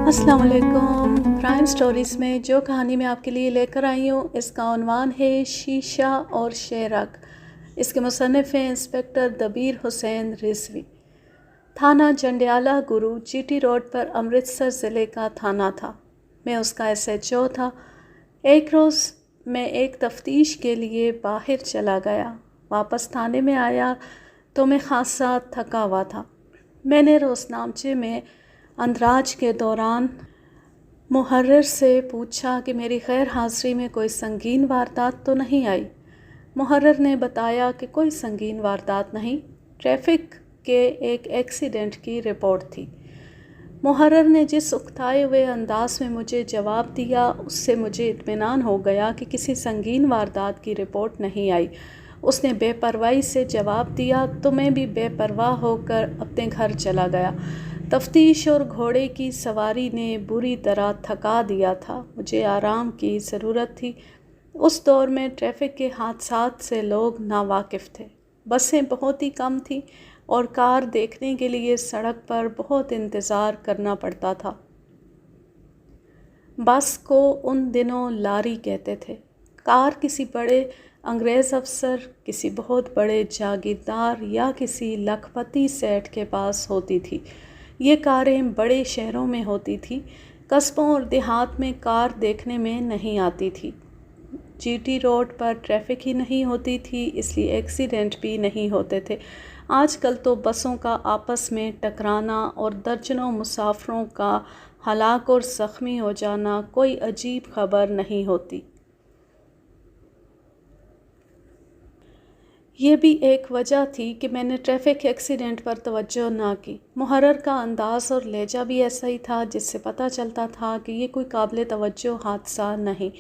السلام علیکم۔ Prime stories میں جو کہانی میں آپ کے لیے لے کر آئی ہوں اس کا عنوان ہے شیشہ اور شیرک۔ اس کے مصنف ہیں انسپکٹر دبیر حسین رضوی۔ تھانہ جنڈیالہ گرو جی ٹی روڈ پر امرتسر ضلع کا تھانہ تھا۔ میں اس کا SHO تھا۔ ایک روز میں ایک تفتیش کے لیے باہر چلا گیا۔ واپس تھانے میں آیا تو میں خاصا تھکا ہوا تھا۔ میں نے روزنامچے میں اندراج کے دوران محرر سے پوچھا کہ میری غیر حاضری میں کوئی سنگین واردات تو نہیں آئی۔ محرر نے بتایا کہ کوئی سنگین واردات نہیں، ٹریفک کے ایک ایکسیڈنٹ کی رپورٹ تھی۔ محرر نے جس اکتائے ہوئے انداز میں مجھے جواب دیا اس سے مجھے اطمینان ہو گیا کہ کسی سنگین واردات کی رپورٹ نہیں آئی۔ اس نے بے پرواہی سے جواب دیا تو میں بھی بے پرواہ ہو کر اپنے گھر چلا گیا۔ تفتیش اور گھوڑے کی سواری نے بری طرح تھکا دیا تھا، مجھے آرام کی ضرورت تھی۔ اس دور میں ٹریفک کے حادثات سے لوگ ناواقف تھے۔ بسیں بہت ہی کم تھیں اور کار دیکھنے کے لیے سڑک پر بہت انتظار کرنا پڑتا تھا۔ بس کو ان دنوں لاری کہتے تھے۔ کار کسی بڑے انگریز افسر، کسی بہت بڑے جاگیردار یا کسی لکھ پتی سیٹھ کے پاس ہوتی تھی۔ یہ کاریں بڑے شہروں میں ہوتی تھیں، قصبوں اور دیہات میں کار دیکھنے میں نہیں آتی تھی۔ جی ٹی روڈ پر ٹریفک ہی نہیں ہوتی تھی، اس لیے ایکسیڈنٹ بھی نہیں ہوتے تھے۔ آج کل تو بسوں کا آپس میں ٹکرانا اور درجنوں مسافروں کا ہلاک اور زخمی ہو جانا کوئی عجیب خبر نہیں ہوتی۔ یہ بھی ایک وجہ تھی کہ میں نے ٹریفک ایکسیڈنٹ پر توجہ نہ کی۔ محرر کا انداز اور لہجہ بھی ایسا ہی تھا جس سے پتہ چلتا تھا کہ یہ کوئی قابل توجہ حادثہ نہیں۔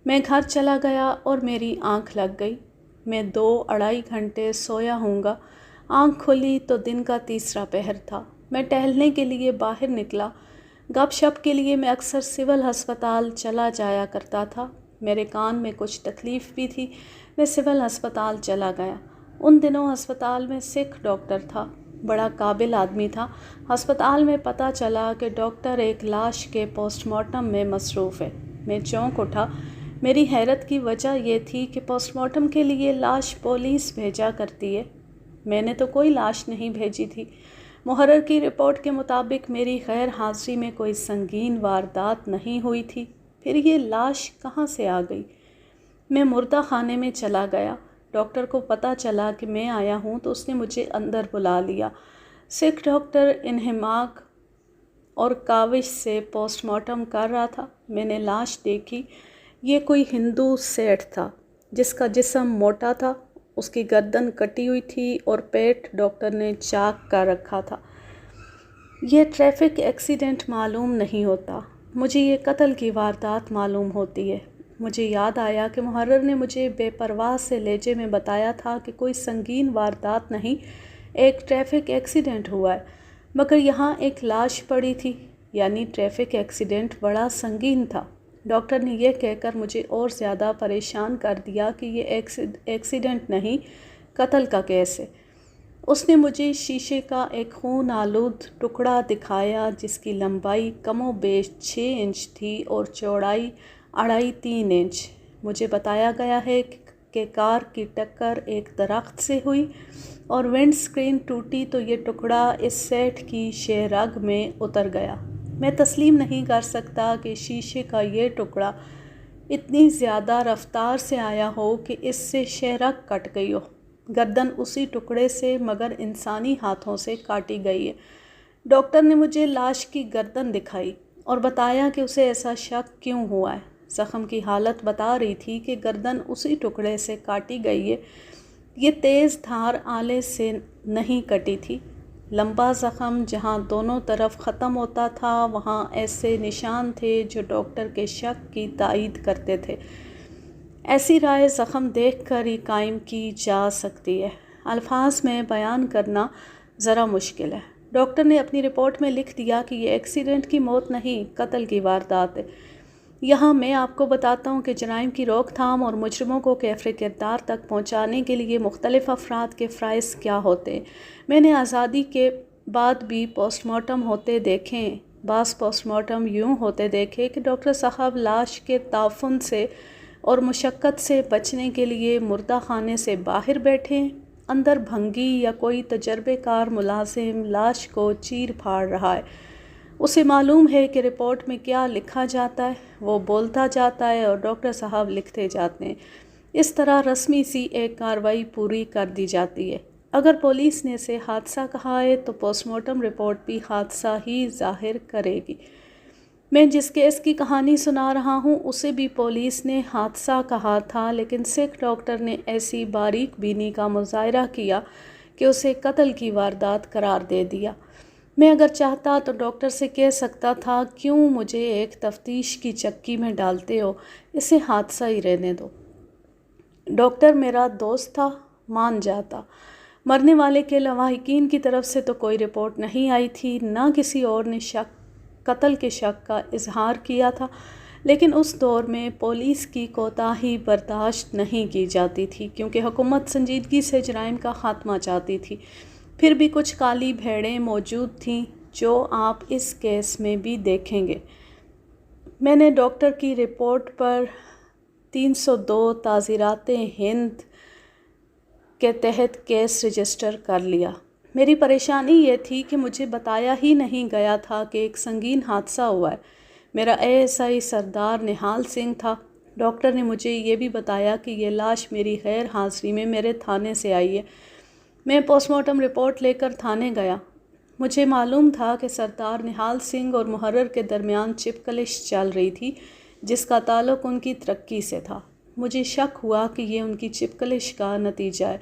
میں گھر چلا گیا اور میری آنکھ لگ گئی۔ میں 2-2.5 گھنٹے سویا ہوں گا۔ آنکھ کھلی تو دن کا تیسرا پہر تھا۔ میں ٹہلنے کے لیے باہر نکلا۔ گپ شپ کے لیے میں اکثر سول ہسپتال چلا جایا کرتا تھا۔ میرے کان میں کچھ تکلیف بھی تھی، میں سول ہسپتال چلا گیا۔ ان دنوں ہسپتال میں سکھ ڈاکٹر تھا، بڑا قابل آدمی تھا۔ ہسپتال میں پتہ چلا کہ ڈاکٹر ایک لاش کے پوسٹ مارٹم میں مصروف ہے۔ میں چونک اٹھا۔ میری حیرت کی وجہ یہ تھی کہ پوسٹ مارٹم کے لیے لاش پولیس بھیجا کرتی ہے، میں نے تو کوئی لاش نہیں بھیجی تھی۔ محرر کی رپورٹ کے مطابق میری غیر حاضری میں کوئی سنگین واردات نہیں ہوئی تھی، پھر یہ لاش کہاں سے آ گئی؟ میں مردہ خانے میں چلا گیا۔ ڈاکٹر کو پتہ چلا کہ میں آیا ہوں تو اس نے مجھے اندر بلا لیا۔ سکھ ڈاکٹر انہماک اور کاوش سے پوسٹ مارٹم کر رہا تھا۔ میں نے لاش دیکھی۔ یہ کوئی ہندو سیٹھ تھا جس کا جسم موٹا تھا، اس کی گردن کٹی ہوئی تھی اور پیٹ ڈاکٹر نے چاک کر رکھا تھا۔ یہ ٹریفک ایکسیڈنٹ معلوم نہیں ہوتا، مجھے یہ قتل کی واردات معلوم ہوتی ہے۔ مجھے یاد آیا کہ محرر نے مجھے بے پرواہ سے لہجے میں بتایا تھا کہ کوئی سنگین واردات نہیں، ایک ٹریفک ایکسیڈنٹ ہوا ہے، مگر یہاں ایک لاش پڑی تھی، یعنی ٹریفک ایکسیڈنٹ بڑا سنگین تھا۔ ڈاکٹر نے یہ کہہ کر مجھے اور زیادہ پریشان کر دیا کہ یہ ایکسیڈنٹ نہیں، قتل کا کیس ہے۔ اس نے مجھے شیشے کا ایک خون آلود ٹکڑا دکھایا جس کی لمبائی کم و بیش 6 انچ تھی اور چوڑائی 2.5-3 انچ۔ مجھے بتایا گیا ہے کہ کار کی ٹکر ایک درخت سے ہوئی اور ونڈ اسکرین ٹوٹی تو یہ ٹکڑا اس سیٹھ کی شہ رگ میں اتر گیا۔ میں تسلیم نہیں کر سکتا کہ شیشے کا یہ ٹکڑا اتنی زیادہ رفتار سے آیا ہو کہ اس سے شہ رگ کٹ گئی ہو۔ گردن اسی ٹکڑے سے مگر انسانی ہاتھوں سے کاٹی گئی ہے۔ ڈاکٹر نے مجھے لاش کی گردن دکھائی اور بتایا کہ اسے ایسا شک کیوں ہوا ہے۔ زخم کی حالت بتا رہی تھی کہ گردن اسی ٹکڑے سے کاٹی گئی ہے، یہ تیز دھار آلے سے نہیں کٹی تھی۔ لمبا زخم جہاں دونوں طرف ختم ہوتا تھا وہاں ایسے نشان تھے جو ڈاکٹر کے شک کی تائید کرتے تھے۔ ایسی رائے زخم دیکھ کر ہی قائم کی جا سکتی ہے، الفاظ میں بیان کرنا ذرا مشکل ہے۔ ڈاکٹر نے اپنی رپورٹ میں لکھ دیا کہ یہ ایکسیڈنٹ کی موت نہیں، قتل کی واردات ہے۔ یہاں میں آپ کو بتاتا ہوں کہ جرائم کی روک تھام اور مجرموں کو کیفر کردار تک پہنچانے کے لیے مختلف افراد کے فرائض کیا ہوتے ہیں۔ میں نے آزادی کے بعد بھی پوسٹ مارٹم ہوتے دیکھیں۔ بعض پوسٹ مارٹم یوں ہوتے دیکھے کہ ڈاکٹر صاحب لاش کے تعفن سے اور مشقت سے بچنے کے لیے مردہ خانے سے باہر بیٹھے، اندر بھنگی یا کوئی تجربے کار ملازم لاش کو چیر پھاڑ رہا ہے۔ اسے معلوم ہے کہ رپورٹ میں کیا لکھا جاتا ہے، وہ بولتا جاتا ہے اور ڈاکٹر صاحب لکھتے جاتے ہیں۔ اس طرح رسمی سی ایک کارروائی پوری کر دی جاتی ہے۔ اگر پولیس نے اسے حادثہ کہا ہے تو پوسٹ مارٹم رپورٹ بھی حادثہ ہی ظاہر کرے گی۔ میں جس کیس کی کہانی سنا رہا ہوں اسے بھی پولیس نے حادثہ کہا تھا، لیکن سکھ ڈاکٹر نے ایسی باریک بینی کا مظاہرہ کیا کہ اسے قتل کی واردات قرار دے دیا۔ میں اگر چاہتا تو ڈاکٹر سے کہہ سکتا تھا، کیوں مجھے ایک تفتیش کی چکی میں ڈالتے ہو، اسے حادثہ ہی رہنے دو۔ ڈاکٹر میرا دوست تھا، مان جاتا۔ مرنے والے کے لواحقین کی طرف سے تو کوئی رپورٹ نہیں آئی تھی، نہ کسی اور نے قتل کے شک کا اظہار کیا تھا، لیکن اس دور میں پولیس کی کوتاہی برداشت نہیں کی جاتی تھی، کیونکہ حکومت سنجیدگی سے جرائم کا خاتمہ چاہتی تھی۔ پھر بھی کچھ کالی بھیڑیں موجود تھیں جو آپ اس کیس میں بھی دیکھیں گے۔ میں نے ڈاکٹر کی رپورٹ پر 302 تعزیرات ہند کے تحت کیس رجسٹر کر لیا۔ میری پریشانی یہ تھی کہ مجھے بتایا ہی نہیں گیا تھا کہ ایک سنگین حادثہ ہوا ہے۔ میرا ASI سردار نہال سنگھ تھا۔ ڈاکٹر نے مجھے یہ بھی بتایا کہ یہ لاش میری غیر حاضری میں میرے تھانے سے آئی ہے۔ میں پوسٹ مارٹم رپورٹ لے کر تھانے گیا۔ مجھے معلوم تھا کہ سردار نہال سنگھ اور محرر کے درمیان چپکلش چل رہی تھی، جس کا تعلق ان کی ترقی سے تھا۔ مجھے شک ہوا کہ یہ ان کی چپکلش کا نتیجہ ہے۔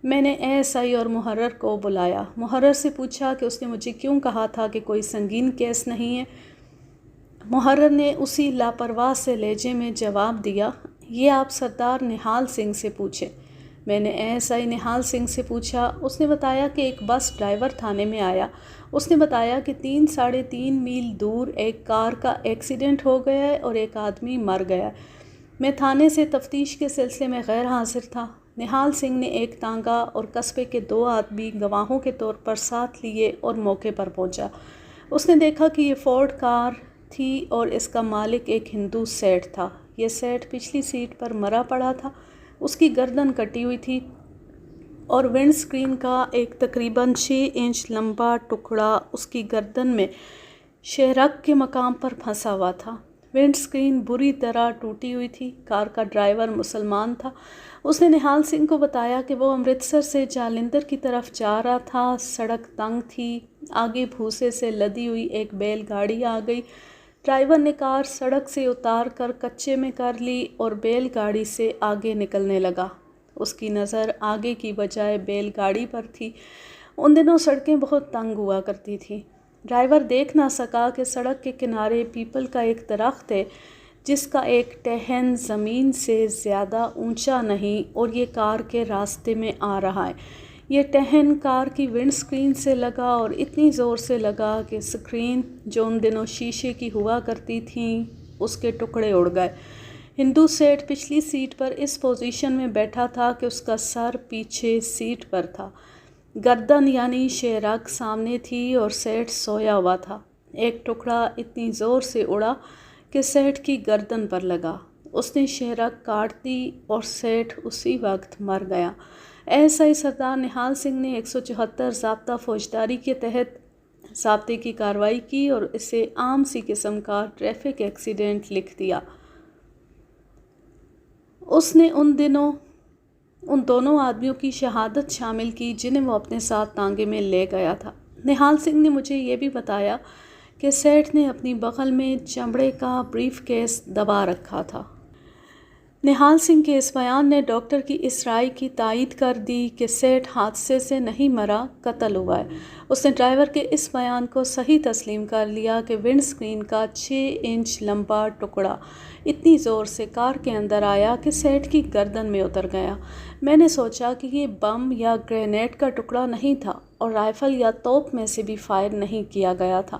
میں نے ASI اور محرر کو بلایا۔ محرر سے پوچھا کہ اس نے مجھے کیوں کہا تھا کہ کوئی سنگین کیس نہیں ہے۔ محرر نے اسی لاپرواہ سے لہجے میں جواب دیا، یہ آپ سردار نہال سنگھ سے پوچھیں۔ میں نے ASI نہال سنگھ سے پوچھا۔ اس نے بتایا کہ ایک بس ڈرائیور تھانے میں آیا۔ اس نے بتایا کہ 3-3.5 میل دور ایک کار کا ایکسیڈنٹ ہو گیا ہے اور ایک آدمی مر گیا ہے۔ میں تھانے سے تفتیش کے سلسلے میں غیر حاضر تھا۔ نہال سنگھ نے ایک تانگا اور قصبے کے 2 آدمی گواہوں کے طور پر ساتھ لیے اور موقع پر پہنچا۔ اس نے دیکھا کہ یہ فورڈ کار تھی اور اس کا مالک ایک ہندو سیٹ تھا۔ یہ سیٹ پچھلی سیٹ پر مرا پڑا تھا، اس کی گردن کٹی ہوئی تھی اور ونڈ سکرین کا ایک تقریباً 6 انچ لمبا ٹکڑا اس کی گردن میں شہرک کے مقام پر پھنسا ہوا تھا۔ ونڈ سکرین بری طرح ٹوٹی ہوئی تھی۔ کار کا ڈرائیور مسلمان تھا۔ اس نے نہال سنگھ کو بتایا کہ وہ امرتسر سے جالندھر کی طرف جا رہا تھا۔ سڑک تنگ تھی، آگے بھوسے سے لدی ہوئی ایک بیل گاڑی آ گئی۔ ڈرائیور نے کار سڑک سے اتار کر کچے میں کر لی اور بیل گاڑی سے آگے نکلنے لگا۔ اس کی نظر آگے کی بجائے بیل گاڑی پر تھی۔ ان دنوں سڑکیں بہت تنگ ہوا کرتی تھیں۔ ڈرائیور دیکھ نہ سکا کہ سڑک کے کنارے پیپل کا ایک درخت ہے جس کا ایک ٹہن زمین سے زیادہ اونچا نہیں اور یہ کار کے راستے میں آ رہا ہے۔ یہ ٹہن کار کی ونڈ سکرین سے لگا اور اتنی زور سے لگا کہ سکرین جو ان دنوں شیشے کی ہوا کرتی تھیں اس کے ٹکڑے اڑ گئے۔ ہندو سیٹ پچھلی سیٹ پر اس پوزیشن میں بیٹھا تھا کہ اس کا سر پیچھے سیٹ پر تھا، گردن یعنی شہرک سامنے تھی اور سیٹ سویا ہوا تھا۔ ایک ٹکڑا اتنی زور سے اڑا کہ سیٹ کی گردن پر لگا۔ اس نے شہرک کاٹ دی اور سیٹ اسی وقت مر گیا۔ ASI سردار نہال سنگھ نے 174 ضابطہ فوجداری کے تحت ضابطے کی کارروائی کی اور اسے عام سی قسم کا ٹریفک ایکسیڈنٹ لکھ دیا۔ اس نے ان دونوں آدمیوں کی شہادت شامل کی جنہیں وہ اپنے ساتھ تانگے میں لے گیا تھا۔ نہال سنگھ نے مجھے یہ بھی بتایا کہ سیٹھ نے اپنی بغل میں چمڑے کا بریف کیس دبا رکھا تھا۔ نہال سنگھ کے اس بیان نے ڈاکٹر کی اس رائے کی تائید کر دی کہ سیٹھ حادثے سے نہیں مرا، قتل ہوا ہے۔ اس نے ڈرائیور کے اس بیان کو صحیح تسلیم کر لیا کہ ونڈ سکرین کا 6 انچ لمبا ٹکڑا اتنی زور سے کار کے اندر آیا کہ سیٹھ کی گردن میں اتر گیا۔ میں نے سوچا کہ یہ بم یا گرینیڈ کا ٹکڑا نہیں تھا اور رائفل یا توپ میں سے بھی فائر نہیں کیا گیا تھا۔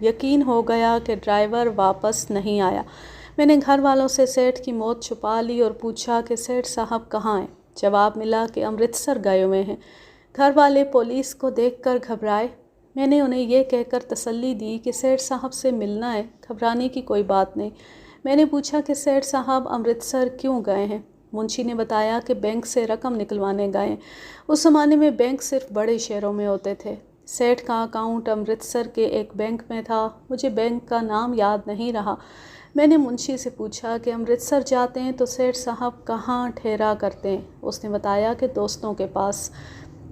یقین ہو گیا کہ ڈرائیور واپس نہیں آیا۔ میں نے گھر والوں سے سیٹھ کی موت چھپا لی اور پوچھا کہ سیٹھ صاحب کہاں ہیں؟ جواب ملا کہ امرتسر گئے ہوئے ہیں۔ گھر والے پولیس کو دیکھ کر گھبرائے۔ میں نے انہیں یہ کہہ کر تسلی دی کہ سیٹھ صاحب سے ملنا ہے، گھبرانے کی کوئی بات نہیں۔ میں نے پوچھا کہ سیٹھ صاحب امرتسر کیوں گئے ہیں؟ منشی نے بتایا کہ بینک سے رقم نکلوانے گئے ہیں۔ اس زمانے میں بینک صرف بڑے شہروں میں ہوتے تھے۔ سیٹھ کا اکاؤنٹ امرتسر کے ایک بینک میں تھا، مجھے بینک کا نام یاد نہیں رہا۔ میں نے منشی سے پوچھا کہ امرتسر جاتے ہیں تو سیٹھ صاحب کہاں ٹھہرا کرتے ہیں؟ اس نے بتایا کہ دوستوں کے پاس۔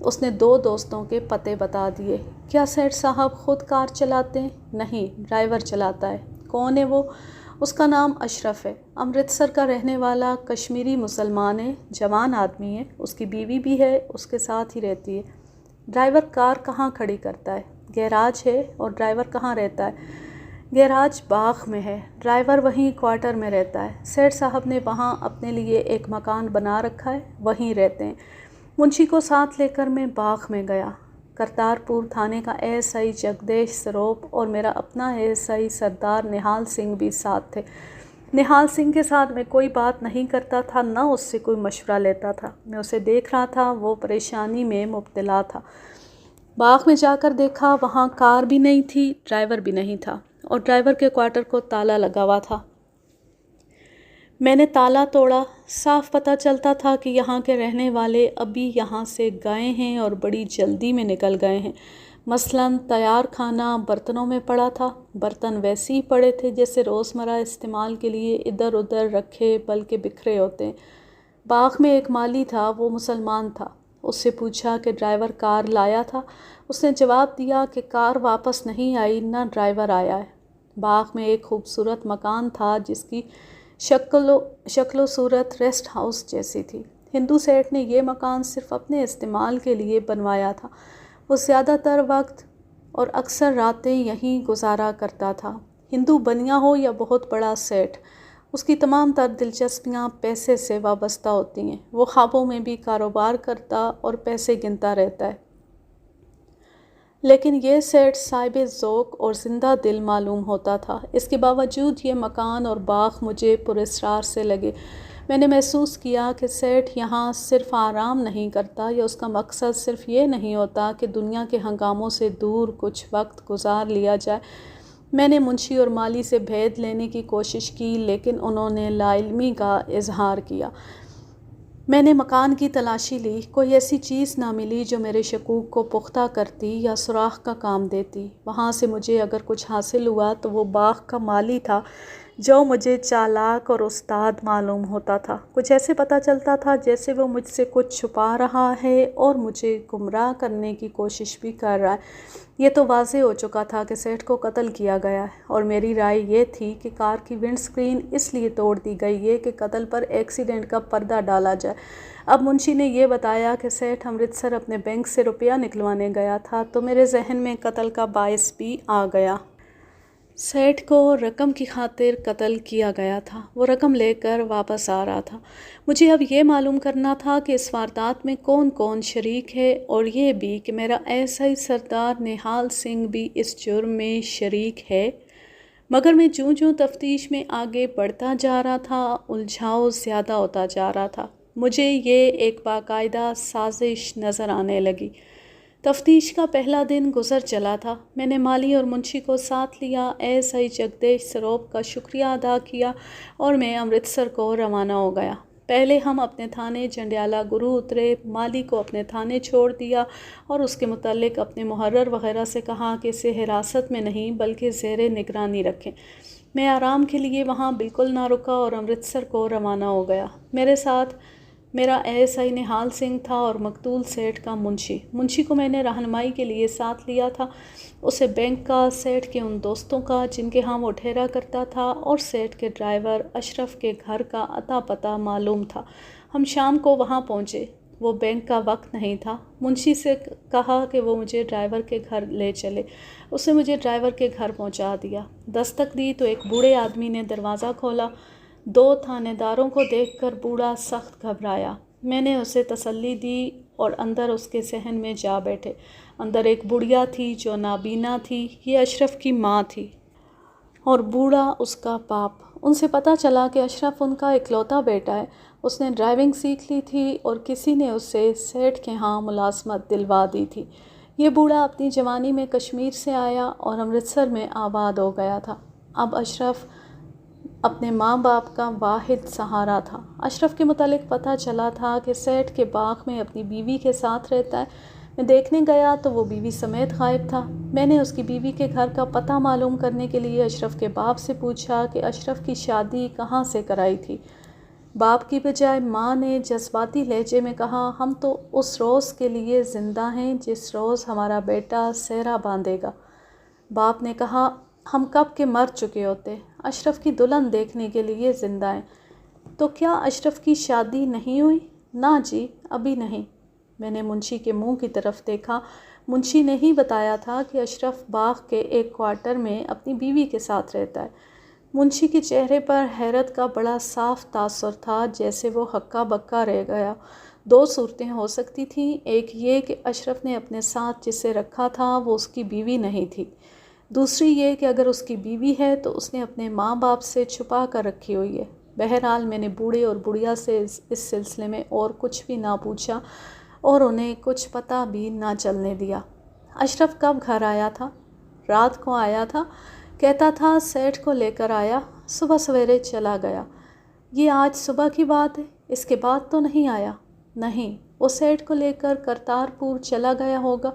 اس نے 2 دوستوں کے پتے بتا دیے۔ کیا سیٹھ صاحب خود کار چلاتے ہیں؟ نہیں، ڈرائیور چلاتا ہے۔ کون ہے وہ؟ اس کا نام اشرف ہے، امرتسر کا رہنے والا کشمیری مسلمان ہے، جوان آدمی ہے، اس کی بیوی بھی ہے، اس کے ساتھ ہی رہتی ہے۔ ڈرائیور کار کہاں کھڑی کرتا ہے؟ گیراج ہے۔ اور ڈرائیور کہاں رہتا ہے؟ گیراج باغ میں ہے، ڈرائیور وہیں کوارٹر میں رہتا ہے۔ سیٹھ صاحب نے وہاں اپنے لیے ایک مکان بنا رکھا ہے، وہیں رہتے ہیں۔ منشی کو ساتھ لے کر میں باغ میں گیا۔ کرتارپور تھانے کا ایس آئی جگدیش سروپ اور میرا اپنا ایس آئی سردار نہال سنگھ بھی ساتھ تھے۔ نہال سنگھ کے ساتھ میں کوئی بات نہیں کرتا تھا، نہ اس سے کوئی مشورہ لیتا تھا۔ میں اسے دیکھ رہا تھا، وہ پریشانی میں مبتلا تھا۔ باغ میں جا کر دیکھا، وہاں کار بھی نہیں تھی، ڈرائیور بھی نہیں تھا، اور ڈرائیور کے کوارٹر کو تالا لگا ہوا تھا۔ میں نے تالا توڑا۔ صاف پتہ چلتا تھا کہ یہاں کے رہنے والے ابھی یہاں سے گئے ہیں اور بڑی جلدی میں نکل گئے ہیں۔ مثلاً تیار کھانا برتنوں میں پڑا تھا، برتن ویسے ہی پڑے تھے جیسے روزمرہ استعمال کے لیے ادھر ادھر رکھے بلکہ بکھرے ہوتے ہیں۔ باغ میں ایک مالی تھا، وہ مسلمان تھا۔ اس سے پوچھا کہ ڈرائیور کار لایا تھا؟ اس نے جواب دیا کہ کار واپس نہیں آئی، نہ ڈرائیور آیا ہے۔ باغ میں ایک خوبصورت مکان تھا جس کی شکل و صورت ریسٹ ہاؤس جیسی تھی۔ ہندو سیٹھ نے یہ مکان صرف اپنے استعمال کے لیے بنوایا تھا۔ وہ زیادہ تر وقت اور اکثر راتیں یہیں گزارا کرتا تھا۔ ہندو بنیا ہو یا بہت بڑا سیٹھ، اس کی تمام تر دلچسپیاں پیسے سے وابستہ ہوتی ہیں۔ وہ خوابوں میں بھی کاروبار کرتا اور پیسے گنتا رہتا ہے۔ لیکن یہ سیٹھ صاحب ذوق اور زندہ دل معلوم ہوتا تھا۔ اس کے باوجود یہ مکان اور باغ مجھے پراسرار سے لگے۔ میں نے محسوس کیا کہ سیٹھ یہاں صرف آرام نہیں کرتا، یا اس کا مقصد صرف یہ نہیں ہوتا کہ دنیا کے ہنگاموں سے دور کچھ وقت گزار لیا جائے۔ میں نے منشی اور مالی سے بھید لینے کی کوشش کی، لیکن انہوں نے لا علمی کا اظہار کیا۔ میں نے مکان کی تلاشی لی، کوئی ایسی چیز نہ ملی جو میرے شکوک کو پختہ کرتی یا سراغ کا کام دیتی۔ وہاں سے مجھے اگر کچھ حاصل ہوا تو وہ باغ کا مالی تھا، جو مجھے چالاک اور استاد معلوم ہوتا تھا۔ کچھ ایسے پتہ چلتا تھا جیسے وہ مجھ سے کچھ چھپا رہا ہے اور مجھے گمراہ کرنے کی کوشش بھی کر رہا ہے۔ یہ تو واضح ہو چکا تھا کہ سیٹھ کو قتل کیا گیا ہے، اور میری رائے یہ تھی کہ کار کی ونڈ سکرین اس لیے توڑ دی گئی ہے کہ قتل پر ایکسیڈنٹ کا پردہ ڈالا جائے۔ اب منشی نے یہ بتایا کہ سیٹھ امرتسر اپنے بینک سے روپیہ نکلوانے گیا تھا، تو میرے ذہن میں قتل کا باعث بھی آ گیا۔ سیٹھ کو رقم کی خاطر قتل کیا گیا تھا، وہ رقم لے کر واپس آ رہا تھا۔ مجھے اب یہ معلوم کرنا تھا کہ اس واردات میں کون کون شریک ہے، اور یہ بھی کہ میرا ایس آئی سردار نہال سنگھ بھی اس جرم میں شریک ہے۔ مگر میں جوں جوں تفتیش میں آگے بڑھتا جا رہا تھا، الجھاؤ زیادہ ہوتا جا رہا تھا۔ مجھے یہ ایک باقاعدہ سازش نظر آنے لگی۔ تفتیش کا پہلا دن گزر چلا تھا۔ میں نے مالی اور منشی کو ساتھ لیا، ایس آئی جگدیش سروپ کا شکریہ ادا کیا، اور میں امرتسر کو روانہ ہو گیا۔ پہلے ہم اپنے تھانے جنڈیالہ گرو اترے۔ مالی کو اپنے تھانے چھوڑ دیا اور اس کے متعلق اپنے محرر وغیرہ سے کہا کہ اسے حراست میں نہیں بلکہ زیر نگرانی رکھیں۔ میں آرام کے لیے وہاں بالکل نہ رکا اور امرتسر کو روانہ ہو گیا۔ میرے ساتھ میرا ایس آئی نہال سنگھ تھا اور مقتول سیٹھ کا منشی۔ منشی کو میں نے رہنمائی کے لیے ساتھ لیا تھا، اسے بینک کا، سیٹھ کے ان دوستوں کا جن کے ہاں وہ ٹھہرا کرتا تھا، اور سیٹھ کے ڈرائیور اشرف کے گھر کا اتا پتہ معلوم تھا۔ ہم شام کو وہاں پہنچے۔ وہ بینک کا وقت نہیں تھا۔ منشی سے کہا کہ وہ مجھے ڈرائیور کے گھر لے چلے۔ اس نے مجھے ڈرائیور کے گھر پہنچا دیا۔ دستک دی تو ایک بوڑھے آدمی نے دروازہ کھولا۔ 2 تھانے داروں کو دیکھ کر بوڑھا سخت گھبرایا۔ میں نے اسے تسلی دی اور اندر اس کے صحن میں جا بیٹھے۔ اندر ایک بڑھیا تھی جو نابینا تھی، یہ اشرف کی ماں تھی اور بوڑھا اس کا باپ۔ ان سے پتہ چلا کہ اشرف ان کا اکلوتا بیٹا ہے۔ اس نے ڈرائیونگ سیکھ لی تھی اور کسی نے اسے سیٹھ کے ہاں ملازمت دلوا دی تھی۔ یہ بوڑھا اپنی جوانی میں کشمیر سے آیا اور امرتسر میں آباد ہو گیا تھا۔ اب اشرف اپنے ماں باپ کا واحد سہارا تھا۔ اشرف کے متعلق پتہ چلا تھا کہ سیٹھ کے باغ میں اپنی بیوی کے ساتھ رہتا ہے۔ میں دیکھنے گیا تو وہ بیوی سمیت غائب تھا۔ میں نے اس کی بیوی کے گھر کا پتہ معلوم کرنے کے لیے اشرف کے باپ سے پوچھا کہ اشرف کی شادی کہاں سے کرائی تھی۔ باپ کی بجائے ماں نے جذباتی لہجے میں کہا، ہم تو اس روز کے لیے زندہ ہیں جس روز ہمارا بیٹا سہرا باندھے گا۔ باپ نے کہا، ہم کب کے مر چکے ہوتے، اشرف کی دلہن دیکھنے کے لیے زندہ ہیں۔ تو کیا اشرف کی شادی نہیں ہوئی؟ نہ جی، ابھی نہیں۔ میں نے منشی کے منہ کی طرف دیکھا۔ منشی نے ہی بتایا تھا کہ اشرف باغ کے ایک کوارٹر میں اپنی بیوی کے ساتھ رہتا ہے۔ منشی کے چہرے پر حیرت کا بڑا صاف تاثر تھا، جیسے وہ ہکا بکا رہ گیا۔ دو صورتیں ہو سکتی تھیں، ایک یہ کہ اشرف نے اپنے ساتھ جسے رکھا تھا وہ اس کی بیوی نہیں تھی، دوسری یہ کہ اگر اس کی بیوی ہے تو اس نے اپنے ماں باپ سے چھپا کر رکھی ہوئی ہے۔ بہرحال میں نے بوڑھے اور بڑھیا سے اس سلسلے میں اور کچھ بھی نہ پوچھا اور انہیں کچھ پتہ بھی نہ چلنے دیا۔ اشرف کب گھر آیا تھا؟ رات کو آیا تھا، کہتا تھا سیٹھ کو لے کر آیا، صبح سویرے چلا گیا۔ یہ آج صبح کی بات ہے، اس کے بعد تو نہیں آیا؟ نہیں، وہ سیٹھ کو لے کر کرتارپور چلا گیا ہوگا،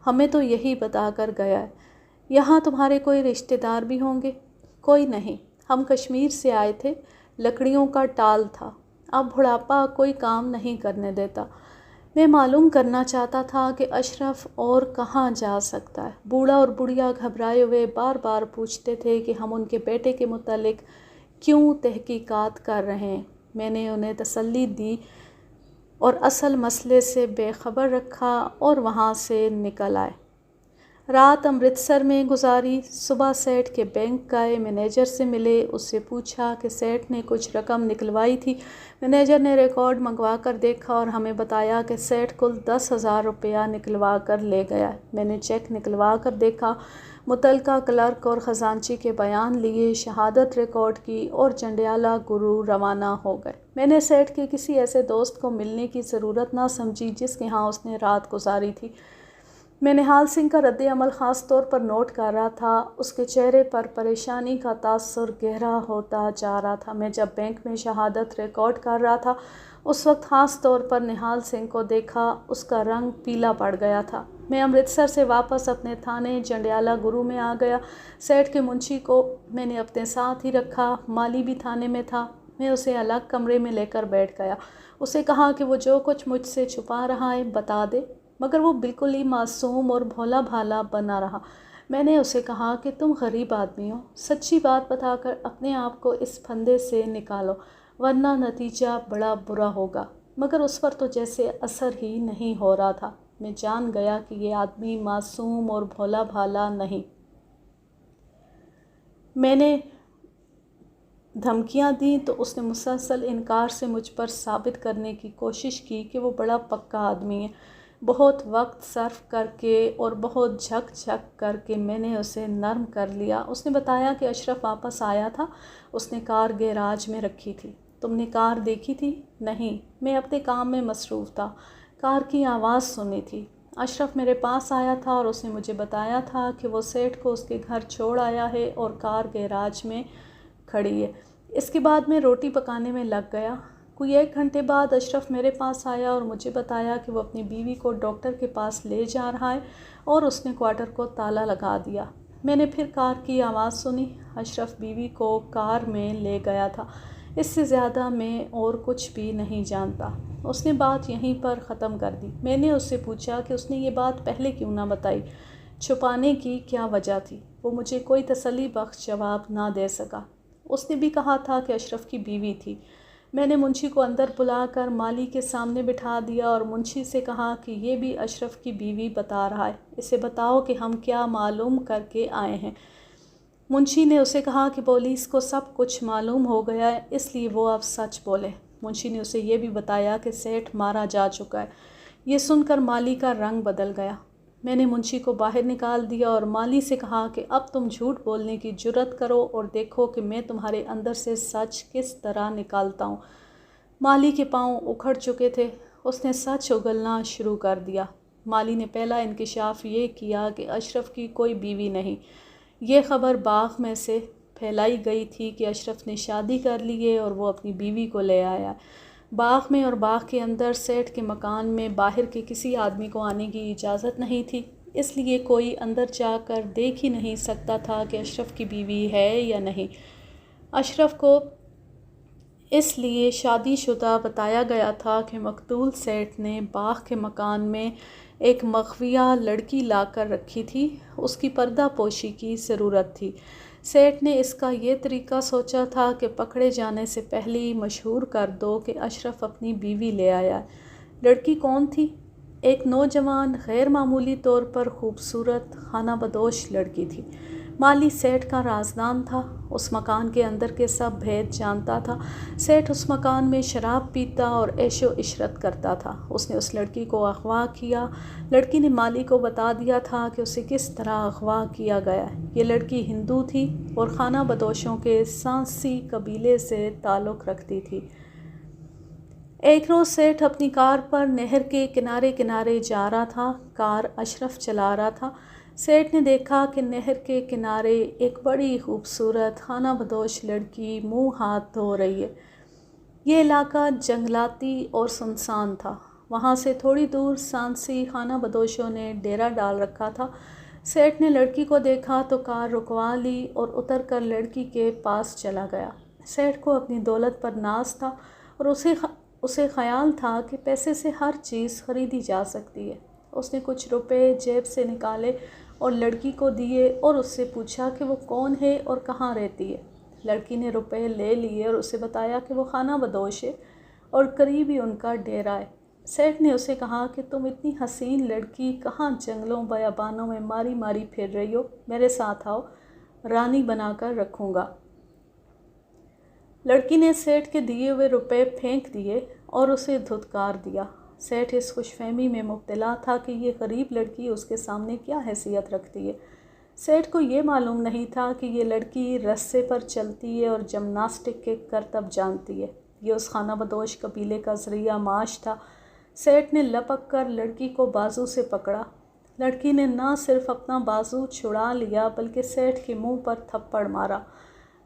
ہمیں تو یہی بتا کر گیا ہے۔ یہاں تمہارے کوئی رشتہ دار بھی ہوں گے؟ کوئی نہیں، ہم کشمیر سے آئے تھے، لکڑیوں کا ٹال تھا، اب بڑھاپا کوئی کام نہیں کرنے دیتا۔ میں معلوم کرنا چاہتا تھا کہ اشرف اور کہاں جا سکتا ہے۔ بوڑھا اور بڑھیا گھبرائے ہوئے بار بار پوچھتے تھے کہ ہم ان کے بیٹے کے متعلق کیوں تحقیقات کر رہے ہیں۔ میں نے انہیں تسلی دی اور اصل مسئلے سے بے خبر رکھا اور وہاں سے نکل آئے۔ رات امرتسر میں گزاری۔ صبح سیٹھ کے بینک گئے، مینیجر سے ملے، اس سے پوچھا کہ سیٹھ نے کچھ رقم نکلوائی تھی۔ مینیجر نے ریکارڈ منگوا کر دیکھا اور ہمیں بتایا کہ سیٹھ کل 10,000 روپیہ نکلوا کر لے گیا ہے۔ میں نے چیک نکلوا کر دیکھا، متعلقہ کلرک اور خزانچی کے بیان لیے، شہادت ریکارڈ کی اور جنڈیالہ گرو روانہ ہو گئے۔ میں نے سیٹھ کے کسی ایسے دوست کو ملنے کی ضرورت نہ سمجھی جس کے ہاں اس نے رات گزاری تھی۔ میں نہال سنگھ کا رد عمل خاص طور پر نوٹ کر رہا تھا، اس کے چہرے پر پریشانی کا تاثر گہرا ہوتا جا رہا تھا۔ میں جب بینک میں شہادت ریکارڈ کر رہا تھا اس وقت خاص طور پر نہال سنگھ کو دیکھا، اس کا رنگ پیلا پڑ گیا تھا۔ میں امرتسر سے واپس اپنے تھانے جنڈیالہ گرو میں آ گیا۔ سیٹھ کے منشی کو میں نے اپنے ساتھ ہی رکھا، مالی بھی تھانے میں تھا۔ میں اسے الگ کمرے میں لے کر بیٹھ گیا، اسے کہا کہ وہ جو کچھ مجھ سے چھپا رہا ہے بتا دے، مگر وہ بالکل ہی معصوم اور بھولا بھالا بنا رہا۔ میں نے اسے کہا کہ تم غریب آدمی ہو، سچی بات بتا کر اپنے آپ کو اس پھندے سے نکالو، ورنہ نتیجہ بڑا برا ہوگا۔ مگر اس پر تو جیسے اثر ہی نہیں ہو رہا تھا۔ میں جان گیا کہ یہ آدمی معصوم اور بھولا بھالا نہیں۔ میں نے دھمکیاں دیں تو اس نے مسلسل انکار سے مجھ پر ثابت کرنے کی کوشش کی کہ وہ بڑا پکا آدمی ہے۔ بہت وقت صرف کر کے اور بہت جھک جھک کر کے میں نے اسے نرم کر لیا۔ اس نے بتایا کہ اشرف واپس آیا تھا، اس نے کار گیراج میں رکھی تھی۔ تم نے کار دیکھی تھی؟ نہیں، میں اپنے کام میں مصروف تھا، کار کی آواز سنی تھی۔ اشرف میرے پاس آیا تھا اور اس نے مجھے بتایا تھا کہ وہ سیٹھ کو اس کے گھر چھوڑ آیا ہے اور کار گیراج میں کھڑی ہے۔ اس کے بعد میں روٹی پکانے میں لگ گیا۔ کوئی 1 گھنٹے بعد اشرف میرے پاس آیا اور مجھے بتایا کہ وہ اپنی بیوی کو ڈاکٹر کے پاس لے جا رہا ہے اور اس نے کوارٹر کو تالا لگا دیا۔ میں نے پھر کار کی آواز سنی، اشرف بیوی کو کار میں لے گیا تھا۔ اس سے زیادہ میں اور کچھ بھی نہیں جانتا۔ اس نے بات یہیں پر ختم کر دی۔ میں نے اس سے پوچھا کہ اس نے یہ بات پہلے کیوں نہ بتائی، چھپانے کی کیا وجہ تھی؟ وہ مجھے کوئی تسلی بخش جواب نہ دے سکا۔ اس نے بھی کہا تھا کہ اشرف کی بیوی تھی۔ میں نے منشی کو اندر بلا کر مالی کے سامنے بٹھا دیا اور منشی سے کہا کہ یہ بھی اشرف کی بیوی بتا رہا ہے، اسے بتاؤ کہ ہم کیا معلوم کر کے آئے ہیں۔ منشی نے اسے کہا کہ پولیس کو سب کچھ معلوم ہو گیا ہے، اس لیے وہ اب سچ بولے۔ منشی نے اسے یہ بھی بتایا کہ سیٹھ مارا جا چکا ہے۔ یہ سن کر مالی کا رنگ بدل گیا۔ میں نے منشی کو باہر نکال دیا اور مالی سے کہا کہ اب تم جھوٹ بولنے کی جرات کرو اور دیکھو کہ میں تمہارے اندر سے سچ کس طرح نکالتا ہوں۔ مالی کے پاؤں اکھڑ چکے تھے۔ اس نے سچ اگلنا شروع کر دیا۔ مالی نے پہلا انکشاف یہ کیا کہ اشرف کی کوئی بیوی نہیں۔ یہ خبر باغ میں سے پھیلائی گئی تھی کہ اشرف نے شادی کر لی ہے اور وہ اپنی بیوی کو لے آیا۔ باغ میں اور باغ کے اندر سیٹھ کے مکان میں باہر کے کسی آدمی کو آنے کی اجازت نہیں تھی، اس لیے کوئی اندر جا کر دیکھ ہی نہیں سکتا تھا کہ اشرف کی بیوی ہے یا نہیں۔ اشرف کو اس لیے شادی شدہ بتایا گیا تھا کہ مقتول سیٹھ نے باغ کے مکان میں ایک مخفیہ لڑکی لا کر رکھی تھی، اس کی پردہ پوشی کی ضرورت تھی۔ سیٹھ نے اس کا یہ طریقہ سوچا تھا کہ پکڑے جانے سے پہلے ہی مشہور کر دو کہ اشرف اپنی بیوی لے آیا۔ لڑکی کون تھی؟ ایک نوجوان، غیر معمولی طور پر خوبصورت، خانہ بدوش لڑکی تھی۔ مالی سیٹھ کا رازدان تھا، اس مکان کے اندر کے سب بھید جانتا تھا۔ سیٹھ اس مکان میں شراب پیتا اور عیش و عشرت کرتا تھا۔ اس نے اس لڑکی کو اغوا کیا۔ لڑکی نے مالی کو بتا دیا تھا کہ اسے کس طرح اغوا کیا گیا۔ یہ لڑکی ہندو تھی اور خانہ بدوشوں کے سانسی قبیلے سے تعلق رکھتی تھی۔ ایک روز سیٹھ اپنی کار پر نہر کے کنارے کنارے جا رہا تھا۔ کار اشرف چلا رہا تھا۔ سیٹھ نے دیکھا کہ نہر کے کنارے ایک بڑی خوبصورت خانہ بدوش لڑکی منہ ہاتھ دھو رہی ہے۔ یہ علاقہ جنگلاتی اور سنسان تھا۔ وہاں سے تھوڑی دور سانسی خانہ بدوشوں نے ڈیرا ڈال رکھا تھا۔ سیٹھ نے لڑکی کو دیکھا تو کار رکوا لی اور اتر کر لڑکی کے پاس چلا گیا۔ سیٹھ کو اپنی دولت پر ناز تھا اور اسے خیال تھا کہ پیسے سے ہر چیز خریدی جا سکتی ہے۔ اس نے کچھ روپے جیب سے نکالے اور لڑکی کو دیے اور اس سے پوچھا کہ وہ کون ہے اور کہاں رہتی ہے۔ لڑکی نے روپے لے لیے اور اسے بتایا کہ وہ خانہ بدوش ہے اور قریب ہی ان کا ڈیرا ہے۔ سیٹھ نے اسے کہا کہ تم اتنی حسین لڑکی کہاں جنگلوں بیابانوں میں ماری ماری پھر رہی ہو، میرے ساتھ آؤ، رانی بنا کر رکھوں گا۔ لڑکی نے سیٹھ کے دیے ہوئے روپے پھینک دیے اور اسے دھتکار دیا۔ سیٹھ اس خوش فہمی میں مبتلا تھا کہ یہ غریب لڑکی اس کے سامنے کیا حیثیت رکھتی ہے۔ سیٹھ کو یہ معلوم نہیں تھا کہ یہ لڑکی رسے پر چلتی ہے اور جمناسٹک کے کرتب جانتی ہے۔ یہ اس خانہ بدوش قبیلے کا ذریعہ معاش تھا۔ سیٹھ نے لپک کر لڑکی کو بازو سے پکڑا۔ لڑکی نے نہ صرف اپنا بازو چھڑا لیا بلکہ سیٹھ کے منہ پر تھپڑ مارا۔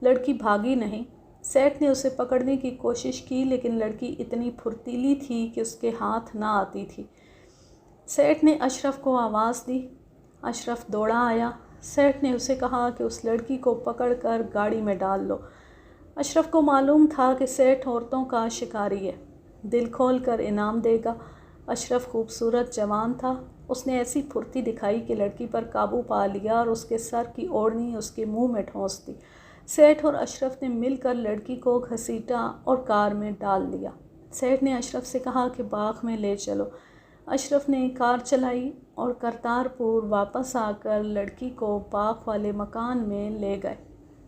لڑکی بھاگی نہیں۔ سیٹھ نے اسے پکڑنے کی کوشش کی لیکن لڑکی اتنی پھرتیلی تھی کہ اس کے ہاتھ نہ آتی تھی۔ سیٹھ نے اشرف کو آواز دی۔ اشرف دوڑا آیا۔ سیٹھ نے اسے کہا کہ اس لڑکی کو پکڑ کر گاڑی میں ڈال لو۔ اشرف کو معلوم تھا کہ سیٹھ عورتوں کا شکاری ہے، دل کھول کر انعام دے گا۔ اشرف خوبصورت جوان تھا۔ اس نے ایسی پھرتی دکھائی کہ لڑکی پر قابو پا لیا اور اس کے سر کی اوڑھنی اس کے منہ میں ٹھونس دی۔ سیٹھ اور اشرف نے مل کر لڑکی کو گھسیٹا اور کار میں ڈال دیا۔ سیٹھ نے اشرف سے کہا کہ باغ میں لے چلو۔ اشرف نے کار چلائی اور کرتارپور واپس آ کر لڑکی کو باغ والے مکان میں لے گئے۔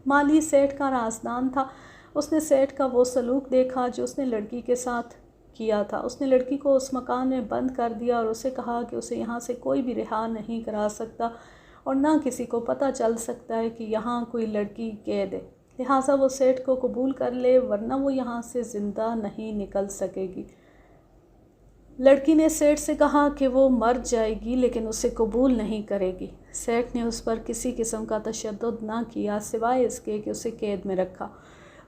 مالی سیٹھ کا رازدان تھا۔ اس نے سیٹھ کا وہ سلوک دیکھا جو اس نے لڑکی کے ساتھ کیا تھا۔ اس نے لڑکی کو اس مکان میں بند کر دیا اور اسے کہا کہ اسے یہاں سے کوئی بھی رہا نہیں کرا سکتا اور نہ کسی کو پتہ چل سکتا ہے کہ یہاں کوئی لڑکی قید ہے، لہٰذا وہ سیٹھ کو قبول کر لے ورنہ وہ یہاں سے زندہ نہیں نکل سکے گی۔ لڑکی نے سیٹھ سے کہا کہ وہ مر جائے گی لیکن اسے قبول نہیں کرے گی۔ سیٹھ نے اس پر کسی قسم کا تشدد نہ کیا سوائے اس کے کہ اسے قید میں رکھا۔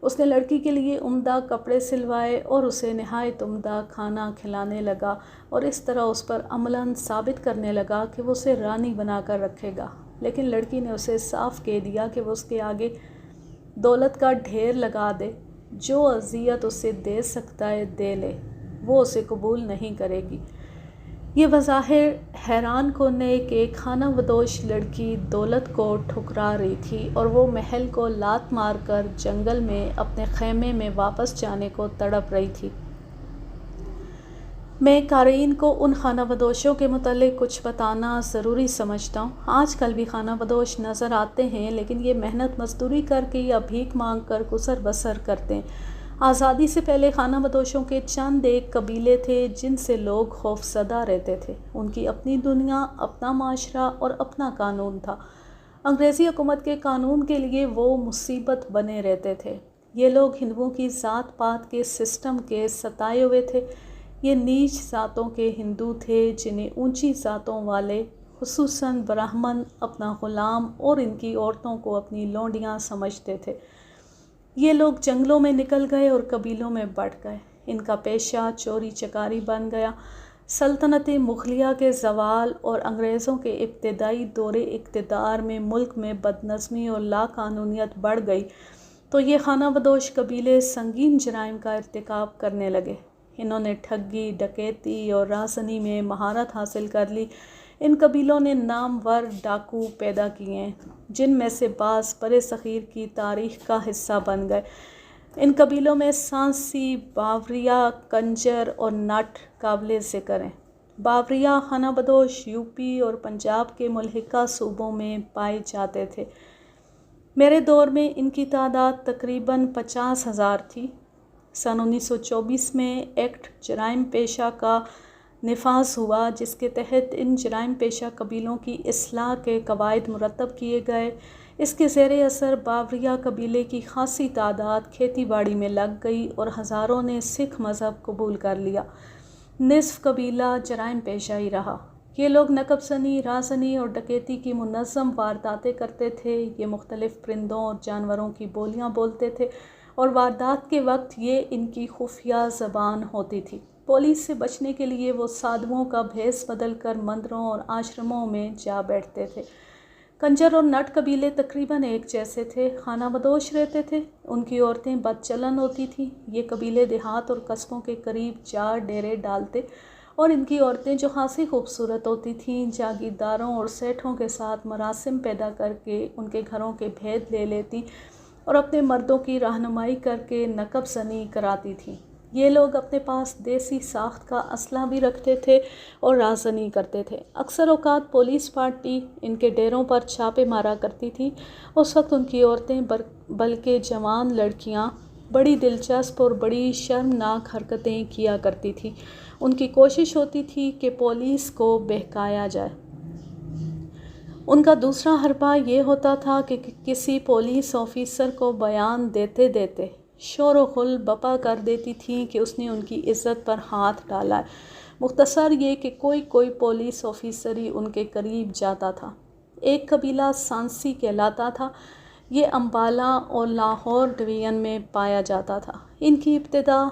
اس نے لڑکی کے لیے عمدہ کپڑے سلوائے اور اسے نہایت عمدہ کھانا کھلانے لگا اور اس طرح اس پر عملاً ثابت کرنے لگا کہ وہ اسے رانی بنا کر رکھے گا۔ لیکن لڑکی نے اسے صاف کہہ دیا کہ وہ اس کے آگے دولت کا ڈھیر لگا دے، جو اذیت اسے دے سکتا ہے دے لے، وہ اسے قبول نہیں کرے گی۔ یہ بظاہر حیران کن ہے کہ ایک خانہ بدوش لڑکی دولت کو ٹھکرا رہی تھی اور وہ محل کو لات مار کر جنگل میں اپنے خیمے میں واپس جانے کو تڑپ رہی تھی۔ میں قارئین کو ان خانہ بدوشوں کے متعلق کچھ بتانا ضروری سمجھتا ہوں۔ آج کل بھی خانہ بدوش نظر آتے ہیں لیکن یہ محنت مزدوری کر کے یا بھیک مانگ کر گزر بسر کرتے ہیں۔ آزادی سے پہلے خانہ بدوشوں کے چند ایک قبیلے تھے جن سے لوگ خوفزدہ رہتے تھے۔ ان کی اپنی دنیا، اپنا معاشرہ اور اپنا قانون تھا۔ انگریزی حکومت کے قانون کے لیے وہ مصیبت بنے رہتے تھے۔ یہ لوگ ہندوؤں کی ذات پات کے سسٹم کے ستائے ہوئے تھے۔ یہ نیچ ذاتوں کے ہندو تھے جنہیں اونچی ذاتوں والے، خصوصاً برہمن، اپنا غلام اور ان کی عورتوں کو اپنی لونڈیاں سمجھتے تھے۔ یہ لوگ جنگلوں میں نکل گئے اور قبیلوں میں بٹ گئے۔ ان کا پیشہ چوری چکاری بن گیا۔ سلطنت مغلیہ کے زوال اور انگریزوں کے ابتدائی دور اقتدار میں ملک میں بدنظمی اور لاقانونیت بڑھ گئی تو یہ خانہ بدوش قبیلے سنگین جرائم کا ارتکاب کرنے لگے۔ انہوں نے ٹھگی، ڈکیتی اور رازنی میں مہارت حاصل کر لی۔ ان قبیلوں نے نامور ڈاکو پیدا کیے ہیں جن میں سے بعض برصغیر کی تاریخ کا حصہ بن گئے۔ ان قبیلوں میں سانسی، باوریا، کنجر اور نٹ قابل ذکر ہیں۔ باوریا خانہ بدوش یوپی اور پنجاب کے ملحقہ صوبوں میں پائے جاتے تھے۔ میرے دور میں ان کی تعداد تقریباً 50,000 تھی۔ سن 1924 میں ایکٹ جرائم پیشہ کا نفاذ ہوا جس کے تحت ان جرائم پیشہ قبیلوں کی اصلاح کے قواعد مرتب کیے گئے۔ اس کے زیر اثر باوریا قبیلے کی خاصی تعداد کھیتی باڑی میں لگ گئی اور ہزاروں نے سکھ مذہب قبول کر لیا۔ نصف قبیلہ جرائم پیشہ ہی رہا۔ یہ لوگ نقب زنی، رازنی اور ڈکیتی کی منظم وارداتیں کرتے تھے۔ یہ مختلف پرندوں اور جانوروں کی بولیاں بولتے تھے اور واردات کے وقت یہ ان کی خفیہ زبان ہوتی تھی۔ پولیس سے بچنے کے لیے وہ سادھوؤں کا بھیس بدل کر مندروں اور آشرموں میں جا بیٹھتے تھے۔ کنجر اور نٹ قبیلے تقریباً ایک جیسے تھے۔ خانہ بدوش رہتے تھے۔ ان کی عورتیں بد چلن ہوتی تھیں۔ یہ قبیلے دیہات اور قصبوں کے قریب جا ڈیرے ڈالتے اور ان کی عورتیں جو خاصی خوبصورت ہوتی تھیں جاگیرداروں اور سیٹھوں کے ساتھ مراسم پیدا کر کے ان کے گھروں کے بھید لے لیتی اور اپنے مردوں کی رہنمائی کر کے نقب زنی کراتی تھیں۔ یہ لوگ اپنے پاس دیسی ساخت کا اسلحہ بھی رکھتے تھے اور رازنی کرتے تھے۔ اکثر اوقات پولیس پارٹی ان کے ڈیروں پر چھاپے مارا کرتی تھی۔ اس وقت ان کی عورتیں بلکہ جوان لڑکیاں بڑی دلچسپ اور بڑی شرمناک حرکتیں کیا کرتی تھیں۔ ان کی کوشش ہوتی تھی کہ پولیس کو بہکایا جائے۔ ان کا دوسرا حربہ یہ ہوتا تھا کہ کسی پولیس آفیسر کو بیان دیتے دیتے شور و غل بپا کر دیتی تھیں کہ اس نے ان کی عزت پر ہاتھ ڈالا ہے۔ مختصر یہ کہ کوئی پولیس آفیسر ہی ان کے قریب جاتا تھا۔ ایک قبیلہ سانسی کہلاتا تھا۔ یہ امبالہ اور لاہور ڈویژن میں پایا جاتا تھا۔ ان کی ابتدا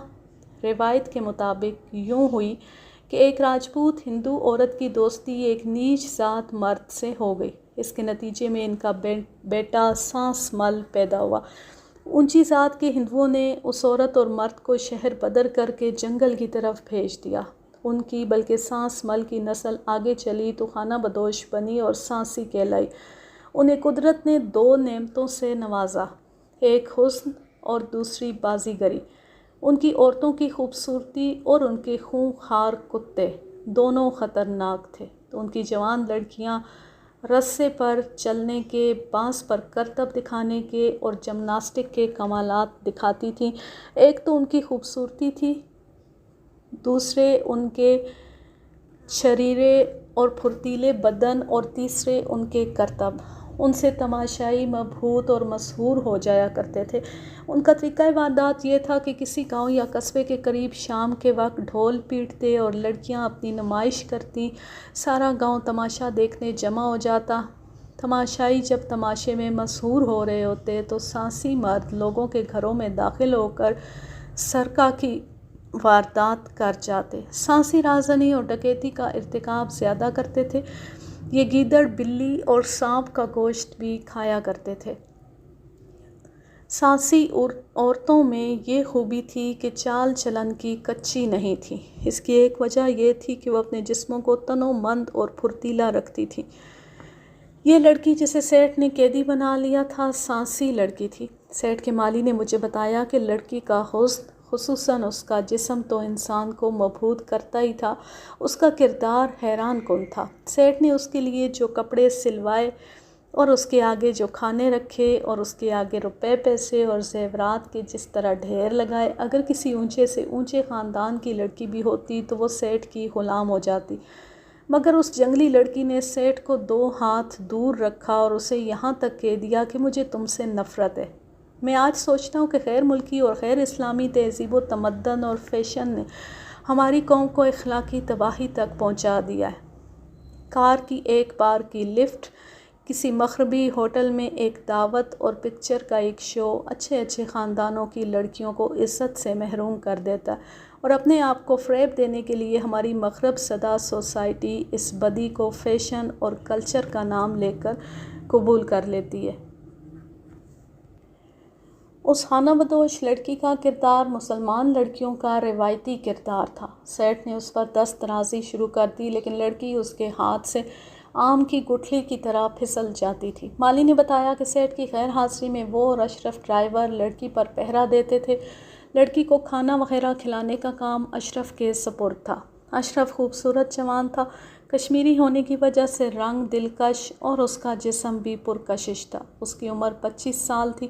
روایت کے مطابق یوں ہوئی کہ ایک راجپوت ہندو عورت کی دوستی ایک نیچ ذات مرد سے ہو گئی۔ اس کے نتیجے میں ان کا بیٹا سانس مل پیدا ہوا۔ اونچی ذات کے ہندوؤں نے اس عورت اور مرد کو شہر بدر کر کے جنگل کی طرف بھیج دیا۔ ان کی بلکہ سانس مل کی نسل آگے چلی تو خانہ بدوش بنی اور سانسی کہلائی۔ انہیں قدرت نے 2 نعمتوں سے نوازا، ایک حسن اور دوسری بازیگری۔ ان کی عورتوں کی خوبصورتی اور ان کے خونخوار کتے دونوں خطرناک تھے۔ تو ان کی جوان لڑکیاں رسے پر چلنے کے، بانس پر کرتب دکھانے کے اور جمناسٹک کے کمالات دکھاتی تھیں۔ ایک تو ان کی خوبصورتی تھی، دوسرے ان کے چھریرے اور پھرتیلے بدن اور تیسرے ان کے کرتب۔ ان سے تماشائی مبہوت اور مسحور ہو جایا کرتے تھے۔ ان کا طریقہ واردات یہ تھا کہ کسی گاؤں یا قصبے کے قریب شام کے وقت ڈھول پیٹتے اور لڑکیاں اپنی نمائش کرتی۔ سارا گاؤں تماشا دیکھنے جمع ہو جاتا۔ تماشائی جب تماشے میں مسحور ہو رہے ہوتے تو سانسی مرد لوگوں کے گھروں میں داخل ہو کر سرقہ کی واردات کر جاتے۔ سانسی رازنی اور ڈکیتی کا ارتکاب زیادہ کرتے تھے۔ یہ گیدڑ، بلی اور سانپ کا گوشت بھی کھایا کرتے تھے۔ سانسی عورتوں میں یہ خوبی تھی کہ چال چلن کی کچی نہیں تھی۔ اس کی ایک وجہ یہ تھی کہ وہ اپنے جسموں کو تنومند اور پھرتیلا رکھتی تھی۔ یہ لڑکی جسے سیٹھ نے قیدی بنا لیا تھا سانسی لڑکی تھی۔ سیٹھ کے مالی نے مجھے بتایا کہ لڑکی کا حسن، خصوصاً اس کا جسم تو انسان کو مبہوت کرتا ہی تھا، اس کا کردار حیران کن تھا۔ سیٹھ نے اس کے لیے جو کپڑے سلوائے اور اس کے آگے جو کھانے رکھے اور اس کے آگے روپے پیسے اور زیورات کے جس طرح ڈھیر لگائے۔ اگر کسی اونچے سے اونچے خاندان کی لڑکی بھی ہوتی تو وہ سیٹھ کی غلام ہو جاتی، مگر اس جنگلی لڑکی نے سیٹھ کو 2 ہاتھ دور رکھا اور اسے یہاں تک کہہ دیا کہ مجھے تم سے نفرت ہے۔ میں آج سوچتا ہوں کہ غیر ملکی اور غیر اسلامی تہذیب و تمدن اور فیشن نے ہماری قوم کو اخلاقی تباہی تک پہنچا دیا ہے۔ کار کی ایک بار کی لفٹ، کسی مغربی ہوٹل میں ایک دعوت اور پکچر کا ایک شو اچھے اچھے خاندانوں کی لڑکیوں کو عزت سے محروم کر دیتا ہے، اور اپنے آپ کو فریب دینے کے لیے ہماری مغرب زدہ سوسائٹی اس بدی کو فیشن اور کلچر کا نام لے کر قبول کر لیتی ہے۔ اس خانہ بدوش لڑکی کا کردار مسلمان لڑکیوں کا روایتی کردار تھا۔ سیٹھ نے اس پر دست درازی شروع کر دی، لیکن لڑکی اس کے ہاتھ سے آم کی گٹھلی کی طرح پھسل جاتی تھی۔ مالی نے بتایا کہ سیٹھ کی غیر حاضری میں وہ اور اشرف ڈرائیور لڑکی پر پہرا دیتے تھے۔ لڑکی کو کھانا وغیرہ کھلانے کا کام اشرف کے سپرد تھا۔ اشرف خوبصورت جوان تھا، کشمیری ہونے کی وجہ سے رنگ دلکش اور اس کا جسم بھی پرکشش تھا۔ اس کی عمر 25 سال تھی۔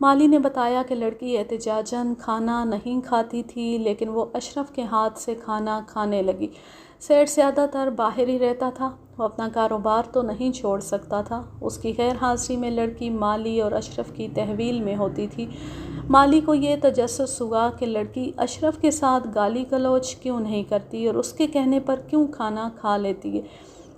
مالی نے بتایا کہ لڑکی احتجاجاً کھانا نہیں کھاتی تھی، لیکن وہ اشرف کے ہاتھ سے کھانا کھانے لگی۔ سیٹھ زیادہ تر باہر ہی رہتا تھا، وہ اپنا کاروبار تو نہیں چھوڑ سکتا تھا۔ اس کی غیر حاضری میں لڑکی مالی اور اشرف کی تحویل میں ہوتی تھی۔ مالی کو یہ تجسس ہوا کہ لڑکی اشرف کے ساتھ گالی گلوچ کیوں نہیں کرتی اور اس کے کہنے پر کیوں کھانا کھا لیتی ہے۔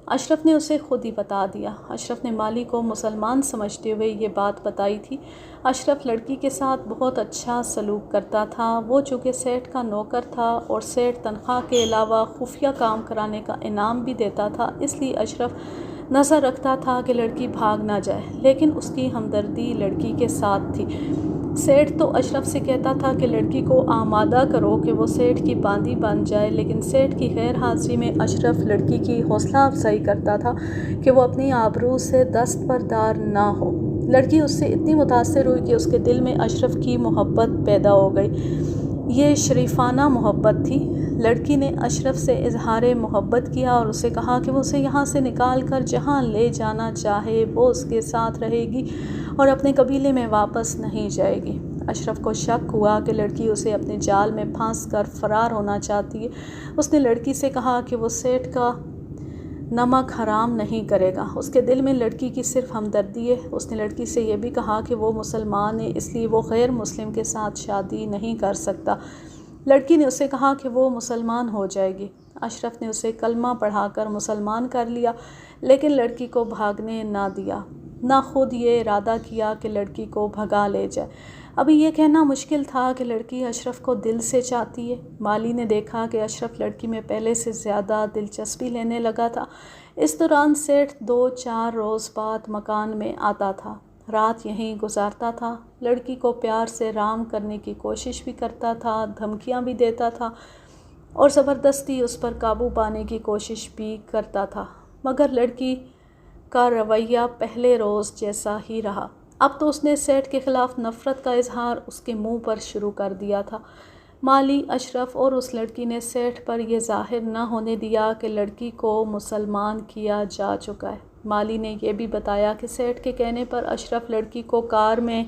اشرف نے اسے خود ہی بتا دیا۔ اشرف نے مالی کو مسلمان سمجھتے ہوئے یہ بات بتائی تھی۔ اشرف لڑکی کے ساتھ بہت اچھا سلوک کرتا تھا۔ وہ چونکہ سیٹھ کا نوکر تھا اور سیٹھ تنخواہ کے علاوہ خفیہ کام کرانے کا انعام بھی دیتا تھا، اس لیے اشرف نظر رکھتا تھا کہ لڑکی بھاگ نہ جائے، لیکن اس کی ہمدردی لڑکی کے ساتھ تھی۔ سیٹھ تو اشرف سے کہتا تھا کہ لڑکی کو آمادہ کرو کہ وہ سیٹھ کی باندی بن جائے، لیکن سیٹھ کی غیر حاضری میں اشرف لڑکی کی حوصلہ افزائی کرتا تھا کہ وہ اپنی آبرو سے دستبردار نہ ہو۔ لڑکی اس سے اتنی متاثر ہوئی کہ اس کے دل میں اشرف کی محبت پیدا ہو گئی۔ یہ شریفانہ محبت تھی۔ لڑکی نے اشرف سے اظہار محبت کیا اور اسے کہا کہ وہ اسے یہاں سے نکال کر جہاں لے جانا چاہے وہ اس کے ساتھ رہے گی اور اپنے قبیلے میں واپس نہیں جائے گی۔ اشرف کو شک ہوا کہ لڑکی اسے اپنے جال میں پھانس کر فرار ہونا چاہتی ہے۔ اس نے لڑکی سے کہا کہ وہ سیٹھ کا نمک حرام نہیں کرے گا۔ اس کے دل میں لڑکی کی صرف ہمدردی ہے۔ اس نے لڑکی سے یہ بھی کہا کہ وہ مسلمان ہے، اس لیے وہ غیر مسلم کے ساتھ شادی نہیں کر سکتا۔ لڑکی نے اسے کہا کہ وہ مسلمان ہو جائے گی۔ اشرف نے اسے کلمہ پڑھا کر مسلمان کر لیا، لیکن لڑکی کو بھاگنے نہ دیا، نہ خود یہ ارادہ کیا کہ لڑکی کو بھگا لے جائے۔ ابھی یہ کہنا مشکل تھا کہ لڑکی اشرف کو دل سے چاہتی ہے۔ مالی نے دیکھا کہ اشرف لڑکی میں پہلے سے زیادہ دلچسپی لینے لگا تھا۔ اس دوران سیٹھ 2-4 روز بعد مکان میں آتا تھا، رات یہیں گزارتا تھا۔ لڑکی کو پیار سے رام کرنے کی کوشش بھی کرتا تھا، دھمکیاں بھی دیتا تھا اور زبردستی اس پر قابو پانے کی کوشش بھی کرتا تھا، مگر لڑکی کا رویہ پہلے روز جیسا ہی رہا۔ اب تو اس نے سیٹھ کے خلاف نفرت کا اظہار اس کے منہ پر شروع کر دیا تھا۔ مالی، اشرف اور اس لڑکی نے سیٹھ پر یہ ظاہر نہ ہونے دیا کہ لڑکی کو مسلمان کیا جا چکا ہے۔ مالی نے یہ بھی بتایا کہ سیٹھ کے کہنے پر اشرف لڑکی کو کار میں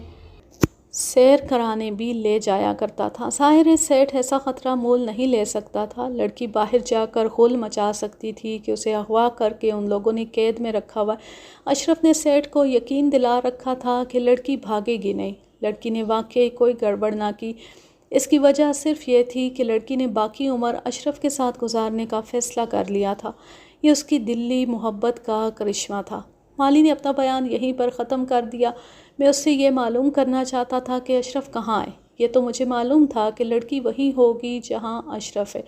سیر کرانے بھی لے جایا کرتا تھا۔ ظاہر ہے سیٹھ ایسا خطرہ مول نہیں لے سکتا تھا۔ لڑکی باہر جا کر غل مچا سکتی تھی کہ اسے اغوا کر کے ان لوگوں نے قید میں رکھا ہوا ہے۔ اشرف نے سیٹھ کو یقین دلا رکھا تھا کہ لڑکی بھاگے گی نہیں۔ لڑکی نے واقعی کوئی گڑبڑ نہ کی۔ اس کی وجہ صرف یہ تھی کہ لڑکی نے باقی عمر اشرف کے ساتھ گزارنے کا فیصلہ کر لیا تھا۔ یہ اس کی دلی محبت کا کرشمہ تھا۔ مالی نے اپنا بیان یہیں پر ختم کر دیا۔ میں اس سے یہ معلوم کرنا چاہتا تھا کہ اشرف کہاں ہے۔ یہ تو مجھے معلوم تھا کہ لڑکی وہیں ہوگی جہاں اشرف ہے،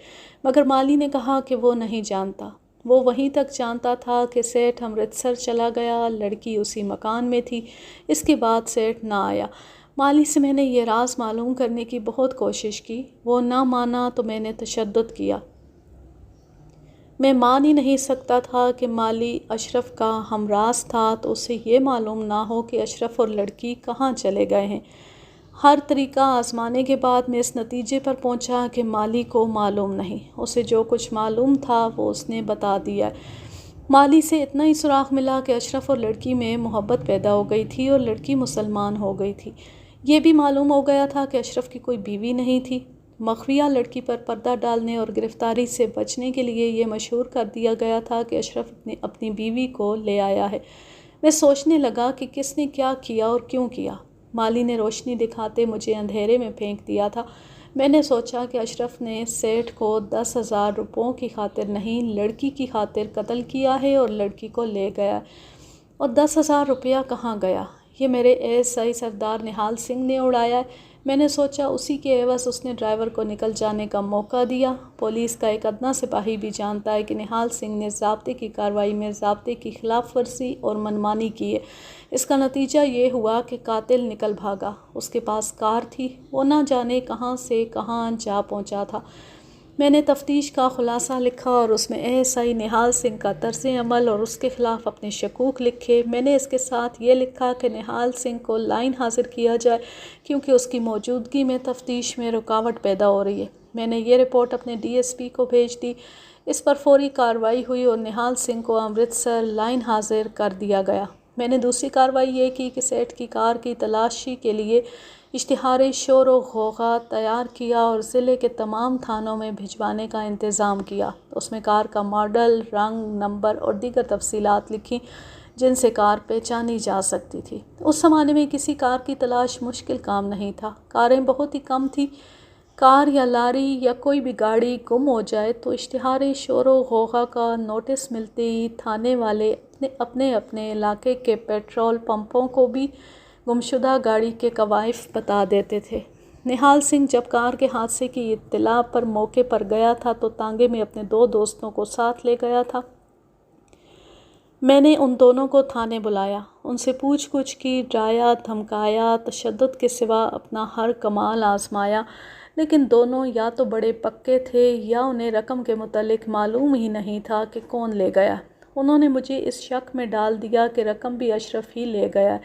مگر مالی نے کہا کہ وہ نہیں جانتا۔ وہ وہیں تک جانتا تھا کہ سیٹھ امرتسر چلا گیا، لڑکی اسی مکان میں تھی، اس کے بعد سیٹھ نہ آیا۔ مالی سے میں نے یہ راز معلوم کرنے کی بہت کوشش کی، وہ نہ مانا تو میں نے تشدد کیا۔ میں مان ہی نہیں سکتا تھا کہ مالی اشرف کا ہمراز تھا تو اسے یہ معلوم نہ ہو کہ اشرف اور لڑکی کہاں چلے گئے ہیں۔ ہر طریقہ آزمانے کے بعد میں اس نتیجے پر پہنچا کہ مالی کو معلوم نہیں، اسے جو کچھ معلوم تھا وہ اس نے بتا دیا۔ مالی سے اتنا ہی سراغ ملا کہ اشرف اور لڑکی میں محبت پیدا ہو گئی تھی اور لڑکی مسلمان ہو گئی تھی۔ یہ بھی معلوم ہو گیا تھا کہ اشرف کی کوئی بیوی نہیں تھی۔ مخفیہ لڑکی پر پردہ ڈالنے اور گرفتاری سے بچنے کے لیے یہ مشہور کر دیا گیا تھا کہ اشرف اپنی بیوی کو لے آیا ہے۔ میں سوچنے لگا کہ کس نے کیا کیا اور کیوں کیا۔ مالی نے روشنی دکھاتے مجھے اندھیرے میں پھینک دیا تھا۔ میں نے سوچا کہ اشرف نے سیٹھ کو 10,000 روپوں کی خاطر نہیں، لڑکی کی خاطر قتل کیا ہے اور لڑکی کو لے گیا۔ اور 10,000 روپیہ کہاں گیا؟ یہ میرے ASI سردار نہال سنگھ نے اڑایا ہے۔ میں نے سوچا اسی کے عوض اس نے ڈرائیور کو نکل جانے کا موقع دیا۔ پولیس کا ایک ادنیٰ سپاہی بھی جانتا ہے کہ نہال سنگھ نے ضابطے کی کارروائی میں ضابطے کی خلاف ورزی اور منمانی کی ہے۔ اس کا نتیجہ یہ ہوا کہ قاتل نکل بھاگا۔ اس کے پاس کار تھی، وہ نہ جانے کہاں سے کہاں جا پہنچا تھا۔ میں نے تفتیش کا خلاصہ لکھا اور اس میں ASI نہال سنگھ کا طرز عمل اور اس کے خلاف اپنے شکوک لکھے۔ میں نے اس کے ساتھ یہ لکھا کہ نہال سنگھ کو لائن حاضر کیا جائے کیونکہ اس کی موجودگی میں تفتیش میں رکاوٹ پیدا ہو رہی ہے۔ میں نے یہ رپورٹ اپنے DSP کو بھیج دی۔ اس پر فوری کارروائی ہوئی اور نہال سنگھ کو امرتسر لائن حاضر کر دیا گیا۔ میں نے دوسری کارروائی یہ کی کہ سیٹھ کی کار کی تلاشی کے لیے اشتہار شور و غوغا تیار کیا اور ضلع کے تمام تھانوں میں بھجوانے کا انتظام کیا۔ اس میں کار کا ماڈل، رنگ، نمبر اور دیگر تفصیلات لکھیں جن سے کار پہچانی جا سکتی تھی۔ اس زمانے میں کسی کار کی تلاش مشکل کام نہیں تھا۔ کاریں بہت ہی کم تھیں۔ کار یا لاری یا کوئی بھی گاڑی گم ہو جائے تو اشتہار شور و غوغا کا نوٹس ملتے ہی تھانے والے اپنے علاقے کے پیٹرول پمپوں کو بھی گمشدہ گاڑی کے کوائف بتا دیتے تھے۔ نہال سنگھ جب کار کے حادثے کی اطلاع پر موقع پر گیا تھا تو تانگے میں اپنے 2 دوستوں کو ساتھ لے گیا تھا۔ میں نے ان دونوں کو تھانے بلایا، ان سے پوچھ گچھ کی، ڈرایا، دھمکایا، تشدد کے سوا اپنا ہر کمال آزمایا، لیکن دونوں یا تو بڑے پکے تھے یا انہیں رقم کے متعلق معلوم ہی نہیں تھا کہ کون لے گیا۔ انہوں نے مجھے اس شک میں ڈال دیا کہ رقم بھی اشرف ہی لے گیا،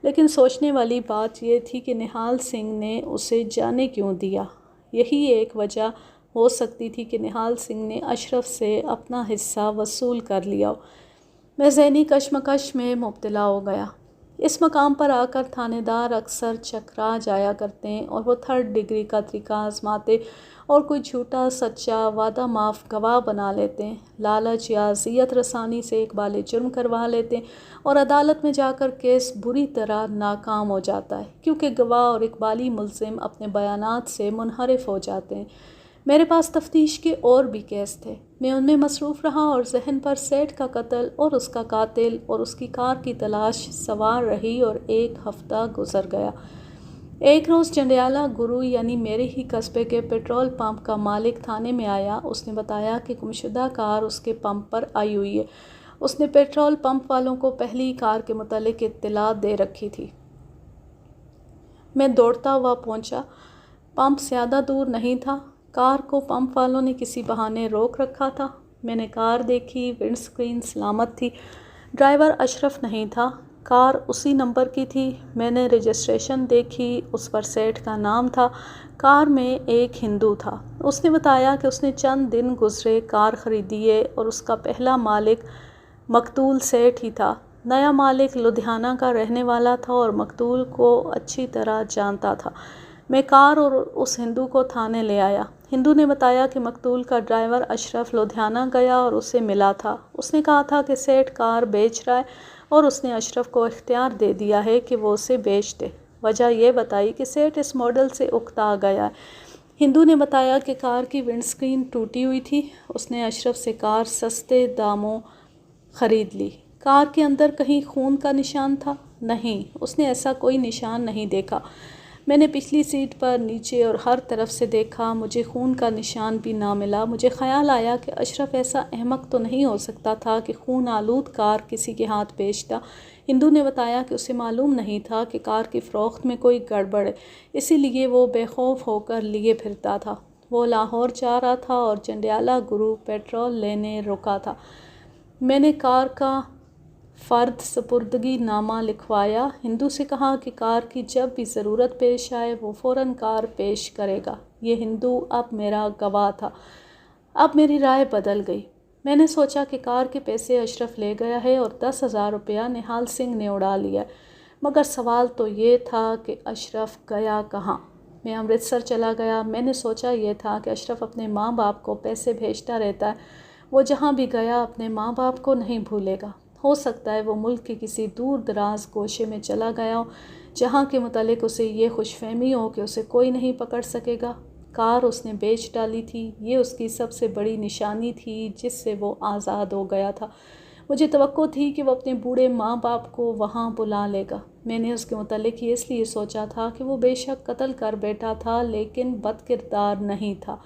لیکن سوچنے والی بات یہ تھی کہ نہال سنگھ نے اسے جانے کیوں دیا۔ یہی ایک وجہ ہو سکتی تھی کہ نہال سنگھ نے اشرف سے اپنا حصہ وصول کر لیا ہو۔ میں ذہنی کشمکش میں مبتلا ہو گیا۔ اس مقام پر آ کر تھانے دار اکثر چکرا جایا کرتے اور وہ 3rd ڈگری کا طریقہ آزماتے اور کوئی جھوٹا سچا وعدہ معاف گواہ بنا لیتے، لالچ یا اذیت رسانی سے اقبال جرم کروا لیتے اور عدالت میں جا کر کیس بری طرح ناکام ہو جاتا ہے کیونکہ گواہ اور اقبالی ملزم اپنے بیانات سے منحرف ہو جاتے ہیں۔ میرے پاس تفتیش کے اور بھی کیس تھے۔ میں ان میں مصروف رہا اور ذہن پر سیٹھ کا قتل اور اس کا قاتل اور اس کی کار کی تلاش سوار رہی اور 1 ہفتہ گزر گیا۔ ایک روز جنڈیالہ گرو یعنی میرے ہی قصبے کے پیٹرول پمپ کا مالک تھانے میں آیا۔ اس نے بتایا کہ گمشدہ کار اس کے پمپ پر آئی ہوئی ہے۔ اس نے پیٹرول پمپ والوں کو پہلی کار کے متعلق اطلاع دے رکھی تھی۔ میں دوڑتا ہوا پہنچا۔ پمپ زیادہ دور نہیں تھا۔ کار کو پمپ والوں نے کسی بہانے روک رکھا تھا۔ میں نے کار دیکھی، ونڈ سکرین سلامت تھی، ڈرائیور اشرف نہیں تھا، کار اسی نمبر کی تھی۔ میں نے رجسٹریشن دیکھی، اس پر سیٹھ کا نام تھا۔ کار میں ایک ہندو تھا۔ اس نے بتایا کہ اس نے چند دن گزرے کار خریدی ہے اور اس کا پہلا مالک مقتول سیٹھ ہی تھا۔ نیا مالک لدھیانہ کا رہنے والا تھا اور مقتول کو اچھی طرح جانتا تھا۔ میں کار اور اس ہندو کو تھانے لے آیا۔ ہندو نے بتایا کہ مقتول کا ڈرائیور اشرف لدھیانہ گیا اور اسے ملا تھا۔ اس نے کہا تھا کہ سیٹھ کار بیچ رہا ہے اور اس نے اشرف کو اختیار دے دیا ہے کہ وہ اسے بیچ دے۔ وجہ یہ بتائی کہ سیٹھ اس ماڈل سے اکتا گیا ہے۔ ہندو نے بتایا کہ کار کی ونڈ سکرین ٹوٹی ہوئی تھی۔ اس نے اشرف سے کار سستے داموں خرید لی۔ کار کے اندر کہیں خون کا نشان تھا؟ نہیں، اس نے ایسا کوئی نشان نہیں دیکھا۔ میں نے پچھلی سیٹ پر، نیچے اور ہر طرف سے دیکھا، مجھے خون کا نشان بھی نہ ملا۔ مجھے خیال آیا کہ اشرف ایسا احمق تو نہیں ہو سکتا تھا کہ خون آلود کار کسی کے ہاتھ بیچتا۔ ہندو نے بتایا کہ اسے معلوم نہیں تھا کہ کار کی فروخت میں کوئی گڑبڑ ہے، اسی لیے وہ بے خوف ہو کر لیے پھرتا تھا۔ وہ لاہور جا رہا تھا اور جنڈیالہ گرو پیٹرول لینے رکا تھا۔ میں نے کار کا فرد سپردگی نامہ لکھوایا۔ ہندو سے کہا کہ کار کی جب بھی ضرورت پیش آئے وہ فوراً کار پیش کرے گا۔ یہ ہندو اب میرا گواہ تھا۔ اب میری رائے بدل گئی۔ میں نے سوچا کہ کار کے پیسے اشرف لے گیا ہے اور 10,000 روپیہ نہال سنگھ نے اڑا لیا، مگر سوال تو یہ تھا کہ اشرف گیا کہاں؟ میں امرتسر چلا گیا۔ میں نے سوچا یہ تھا کہ اشرف اپنے ماں باپ کو پیسے بھیجتا رہتا ہے، وہ جہاں بھی گیا اپنے ماں باپ کو نہیں بھولے گا۔ ہو سکتا ہے وہ ملک کے کسی دور دراز گوشے میں چلا گیا ہو، جہاں کے متعلق اسے یہ خوش فہمی ہو کہ اسے کوئی نہیں پکڑ سکے گا۔ کار اس نے بیچ ڈالی تھی، یہ اس کی سب سے بڑی نشانی تھی جس سے وہ آزاد ہو گیا تھا۔ مجھے توقع تھی کہ وہ اپنے بوڑھے ماں باپ کو وہاں بلا لے گا۔ میں نے اس کے متعلق یہ اس لیے سوچا تھا کہ وہ بے شک قتل کر بیٹھا تھا لیکن بد کردار نہیں تھا۔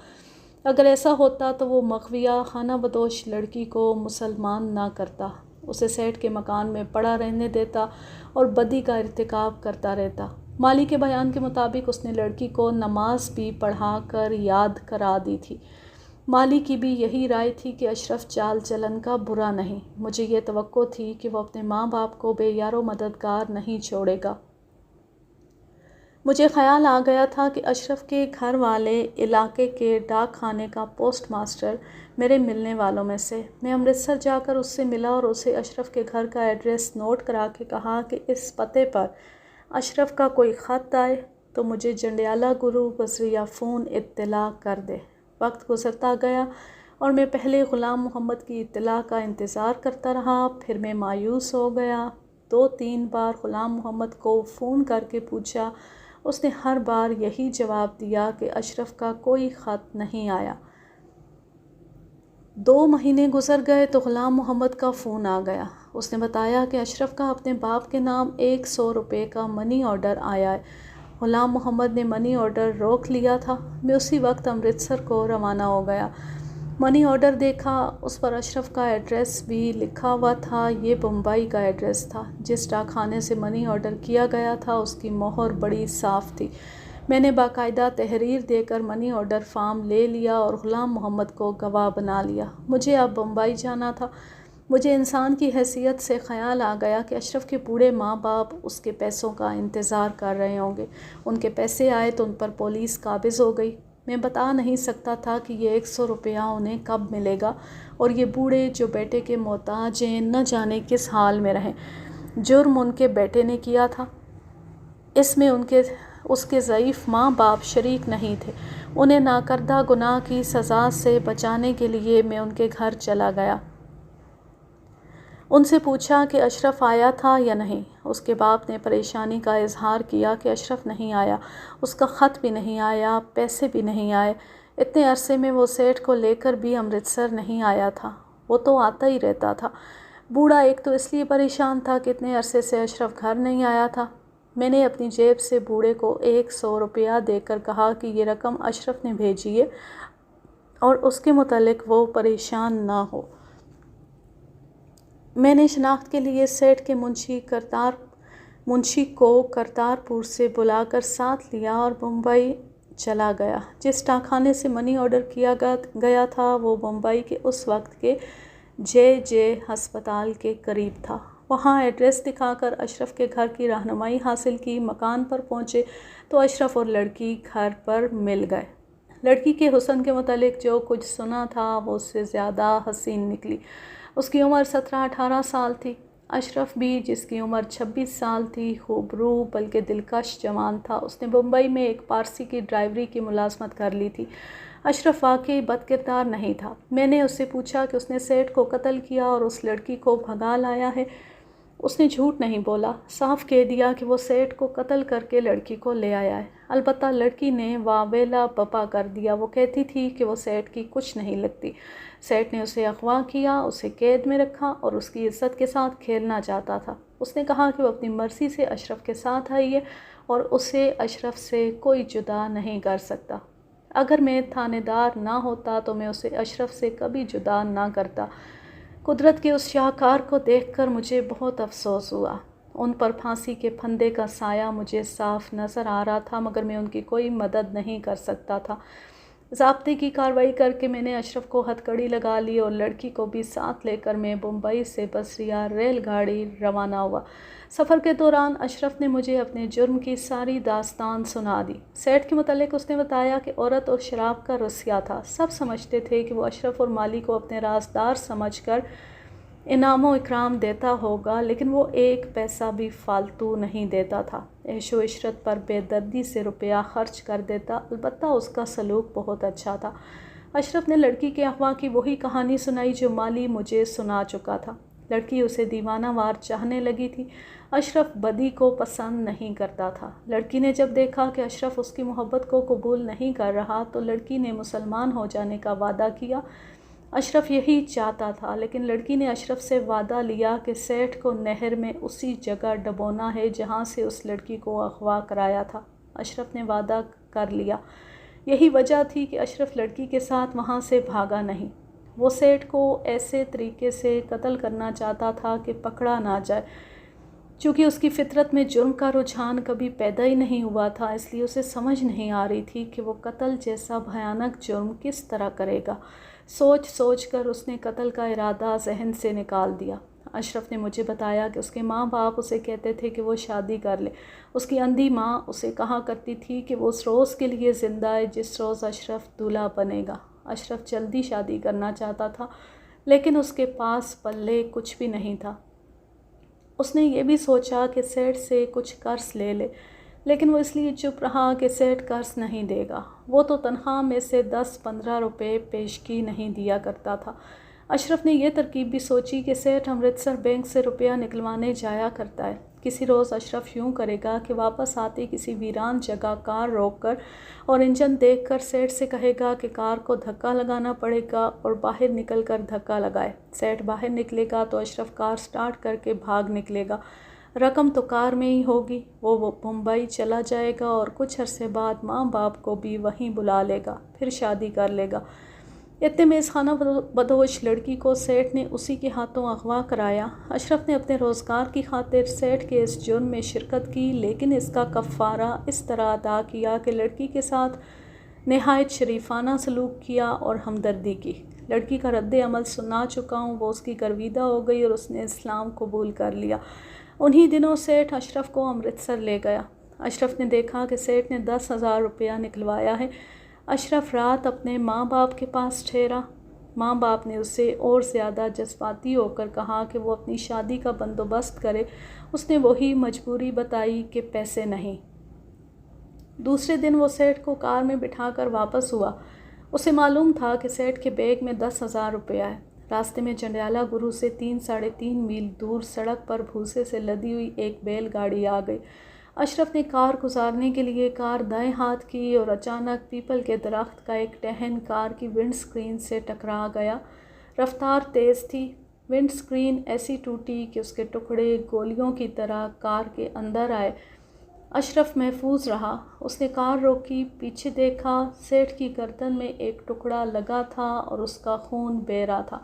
اگر ایسا ہوتا تو وہ مغویہ خانہ بدوش لڑکی کو مسلمان نہ کرتا، اسے سیٹھ کے مکان میں پڑا رہنے دیتا اور بدی کا ارتکاب کرتا رہتا۔ مالی کے بیان کے مطابق اس نے لڑکی کو نماز بھی پڑھا کر یاد کرا دی تھی۔ مالی کی بھی یہی رائے تھی کہ اشرف چال چلن کا برا نہیں۔ مجھے یہ توقع تھی کہ وہ اپنے ماں باپ کو بے یار و مددگار نہیں چھوڑے گا۔ مجھے خیال آ گیا تھا کہ اشرف کے گھر والے علاقے کے ڈاک خانے کا پوسٹ ماسٹر میرے ملنے والوں میں سے۔ میں امرتسر جا کر اس سے ملا اور اسے اشرف کے گھر کا ایڈریس نوٹ کرا کے کہا کہ اس پتے پر اشرف کا کوئی خط آئے تو مجھے جنڈیالہ گرو بذریعہ فون اطلاع کر دے۔ وقت گزرتا گیا اور میں پہلے غلام محمد کی اطلاع کا انتظار کرتا رہا، پھر میں مایوس ہو گیا۔ 2-3 بار غلام محمد کو فون کر کے پوچھا، اس نے ہر بار یہی جواب دیا کہ اشرف کا کوئی خط نہیں آیا۔ 2 مہینے گزر گئے تو غلام محمد کا فون آ گیا۔ اس نے بتایا کہ اشرف کا اپنے باپ کے نام 100 روپے کا منی آرڈر آیا ہے۔ غلام محمد نے منی آرڈر روک لیا تھا۔ میں اسی وقت امرتسر کو روانہ ہو گیا۔ منی آرڈر دیکھا، اس پر اشرف کا ایڈریس بھی لکھا ہوا تھا۔ یہ بمبئی کا ایڈریس تھا۔ جس ڈاک خانے سے منی آرڈر کیا گیا تھا اس کی مہر بڑی صاف تھی۔ میں نے باقاعدہ تحریر دے کر منی آرڈر فارم لے لیا اور غلام محمد کو گواہ بنا لیا۔ مجھے اب بمبئی جانا تھا۔ مجھے انسان کی حیثیت سے خیال آ گیا کہ اشرف کے بوڑھے ماں باپ اس کے پیسوں کا انتظار کر رہے ہوں گے۔ ان کے پیسے آئے تو ان پر پولیس قابض ہو گئی۔ میں بتا نہیں سکتا تھا کہ یہ 100 روپیہ انہیں کب ملے گا، اور یہ بوڑھے جو بیٹے کے محتاج ہیں نہ جانے کس حال میں رہیں۔ جرم ان کے بیٹے نے کیا تھا، اس میں اس کے ضعیف ماں باپ شریک نہیں تھے۔ انہیں ناکردہ گناہ کی سزا سے بچانے کے لیے میں ان کے گھر چلا گیا۔ ان سے پوچھا کہ اشرف آیا تھا یا نہیں۔ اس کے باپ نے پریشانی کا اظہار کیا کہ اشرف نہیں آیا، اس کا خط بھی نہیں آیا، پیسے بھی نہیں آئے۔ اتنے عرصے میں وہ سیٹھ کو لے کر بھی امرتسر نہیں آیا تھا، وہ تو آتا ہی رہتا تھا۔ بوڑھا ایک تو اس لیے پریشان تھا کہ اتنے عرصے سے اشرف گھر نہیں آیا تھا۔ میں نے اپنی جیب سے بوڑھے کو 100 روپیہ دے کر کہا کہ یہ رقم اشرف نے بھیجی ہے اور اس کے متعلق وہ پریشان نہ ہو۔ میں نے شناخت کے لیے سیٹھ کے منشی کو کرتارپور سے بلا کر ساتھ لیا اور بمبئی چلا گیا۔ جس ڈاک خانے سے منی آرڈر کیا گیا تھا وہ بمبئی کے اس وقت کے جے ہسپتال کے قریب تھا۔ وہاں ایڈریس دکھا کر اشرف کے گھر کی رہنمائی حاصل کی۔ مکان پر پہنچے تو اشرف اور لڑکی گھر پر مل گئے۔ لڑکی کے حسن کے متعلق جو کچھ سنا تھا وہ اس سے زیادہ حسین نکلی۔ اس کی عمر 17-18 سال تھی۔ اشرف بھی، جس کی عمر 26 سال تھی، خوبرو بلکہ دلکش جوان تھا۔ اس نے بمبئی میں ایک پارسی کی ڈرائیوری کی ملازمت کر لی تھی۔ اشرف واقعی بد کردار نہیں تھا۔ میں نے اس سے پوچھا کہ اس نے سیٹھ کو قتل کیا اور اس لڑکی کو بھگا لایا ہے۔ اس نے جھوٹ نہیں بولا، صاف کہہ دیا کہ وہ سیٹھ کو قتل کر کے لڑکی کو لے آیا ہے۔ البتہ لڑکی نے واویلا بپا کر دیا۔ وہ کہتی تھی کہ وہ سیٹھ کی کچھ نہیں لگتی۔ سیٹھ نے اسے اغوا کیا، اسے قید میں رکھا اور اس کی عزت کے ساتھ کھیلنا چاہتا تھا۔ اس نے کہا کہ وہ اپنی مرضی سے اشرف کے ساتھ آئی ہے اور اسے اشرف سے کوئی جدا نہیں کر سکتا۔ اگر میں تھانے دار نہ ہوتا تو میں اسے اشرف سے کبھی جدا نہ کرتا۔ قدرت کے اس شاہکار کو دیکھ کر مجھے بہت افسوس ہوا۔ ان پر پھانسی کے پھندے کا سایہ مجھے صاف نظر آ رہا تھا، مگر میں ان کی کوئی مدد نہیں کر سکتا تھا۔ ضابطے کی کارروائی کر کے میں نے اشرف کو ہتھکڑی لگا لی اور لڑکی کو بھی ساتھ لے کر میں بمبئی سے بصریا ریل گاڑی روانہ ہوا۔ سفر کے دوران اشرف نے مجھے اپنے جرم کی ساری داستان سنا دی۔ سیٹھ کے متعلق اس نے بتایا کہ عورت اور شراب کا رسیا تھا۔ سب سمجھتے تھے کہ وہ اشرف اور مالی کو اپنے رازدار سمجھ کر انعام و اکرام دیتا ہوگا، لیکن وہ ایک پیسہ بھی فالتو نہیں دیتا تھا۔ عیش و عشرت پر بے دردی سے روپیہ خرچ کر دیتا، البتہ اس کا سلوک بہت اچھا تھا۔ اشرف نے لڑکی کے اغوا کی وہی کہانی سنائی جو مالی مجھے سنا چکا تھا۔ لڑکی اسے دیوانہ وار چاہنے لگی تھی۔ اشرف بدی کو پسند نہیں کرتا تھا۔ لڑکی نے جب دیکھا کہ اشرف اس کی محبت کو قبول نہیں کر رہا تو لڑکی نے مسلمان ہو جانے کا وعدہ کیا۔ اشرف یہی چاہتا تھا، لیکن لڑکی نے اشرف سے وعدہ لیا کہ سیٹھ کو نہر میں اسی جگہ ڈبونا ہے جہاں سے اس لڑکی کو اغوا کرایا تھا۔ اشرف نے وعدہ کر لیا۔ یہی وجہ تھی کہ اشرف لڑکی کے ساتھ وہاں سے بھاگا نہیں۔ وہ سیٹھ کو ایسے طریقے سے قتل کرنا چاہتا تھا کہ پکڑا نہ جائے۔ چونکہ اس کی فطرت میں جرم کا رجحان کبھی پیدا ہی نہیں ہوا تھا، اس لیے اسے سمجھ نہیں آ رہی تھی کہ وہ قتل جیسا بھیانک جرم کس طرح کرے گا۔ سوچ سوچ کر اس نے قتل کا ارادہ ذہن سے نکال دیا۔ اشرف نے مجھے بتایا کہ اس کے ماں باپ اسے کہتے تھے کہ وہ شادی کر لے۔ اس کی اندھی ماں اسے کہا کرتی تھی کہ وہ اس روز کے لیے زندہ ہے جس روز اشرف دولہا بنے گا۔ اشرف جلدی شادی کرنا چاہتا تھا، لیکن اس کے پاس پلے کچھ بھی نہیں تھا۔ اس نے یہ بھی سوچا کہ سیٹھ سے کچھ قرض لے لے، لیکن وہ اس لیے چپ رہا کہ سیٹھ قرض نہیں دے گا۔ وہ تو تنخواہ میں سے 10-15 روپے پیشگی نہیں دیا کرتا تھا۔ اشرف نے یہ ترکیب بھی سوچی کہ سیٹھ امرتسر بینک سے روپیہ نکلوانے جایا کرتا ہے۔ کسی روز اشرف یوں کرے گا کہ واپس آتے کسی ویران جگہ کار روک کر اور انجن دیکھ کر سیٹھ سے کہے گا کہ کار کو دھکا لگانا پڑے گا اور باہر نکل کر دھکا لگائے۔ سیٹھ باہر نکلے گا تو اشرف کار سٹارٹ کر کے بھاگ نکلے گا۔ رقم تو کار میں ہی ہوگی۔ وہ بمبئی چلا جائے گا اور کچھ عرصے بعد ماں باپ کو بھی وہیں بلا لے گا، پھر شادی کر لے گا۔ اتنے میں اس خانہ بدوش لڑکی کو سیٹھ نے اسی کے ہاتھوں اغوا کرایا۔ اشرف نے اپنے روزگار کی خاطر سیٹھ کے اس جرم میں شرکت کی، لیکن اس کا کفارہ اس طرح ادا کیا کہ لڑکی کے ساتھ نہایت شریفانہ سلوک کیا اور ہمدردی کی۔ لڑکی کا رد عمل سنا چکا ہوں، وہ اس کی گرویدہ ہو گئی اور اس نے اسلام قبول کر لیا۔ انہی دنوں سیٹھ اشرف کو امرتسر لے گیا۔ اشرف نے دیکھا کہ سیٹھ نے 10,000 روپیہ نکلوایا ہے۔ اشرف رات اپنے ماں باپ کے پاس ٹھہرا۔ ماں باپ نے اسے اور زیادہ جذباتی ہو کر کہا کہ وہ اپنی شادی کا بندوبست کرے۔ اس نے وہی مجبوری بتائی کہ پیسے نہیں۔ دوسرے دن وہ سیٹھ کو کار میں بٹھا کر واپس ہوا۔ اسے معلوم تھا کہ سیٹھ کے بیگ میں 10,000 روپیہ ہے۔ راستے میں جنڈیالہ گرو سے 3-3.5 میل دور سڑک پر بھوسے سے لدی ہوئی ایک بیل گاڑی آ گئی۔ اشرف نے کار گزارنے کے لیے کار دائیں ہاتھ کی اور اچانک پیپل کے درخت کا ایک ٹہن کار کی ونڈ سکرین سے ٹکرا گیا۔ رفتار تیز تھی۔ ونڈ سکرین ایسی ٹوٹی کہ اس کے ٹکڑے گولیوں کی طرح کار کے اندر آئے۔ اشرف محفوظ رہا۔ اس نے کار روکی، پیچھے دیکھا۔ سیٹھ کی گردن میں ایک ٹکڑا لگا تھا اور اس کا خون بہہ رہا تھا۔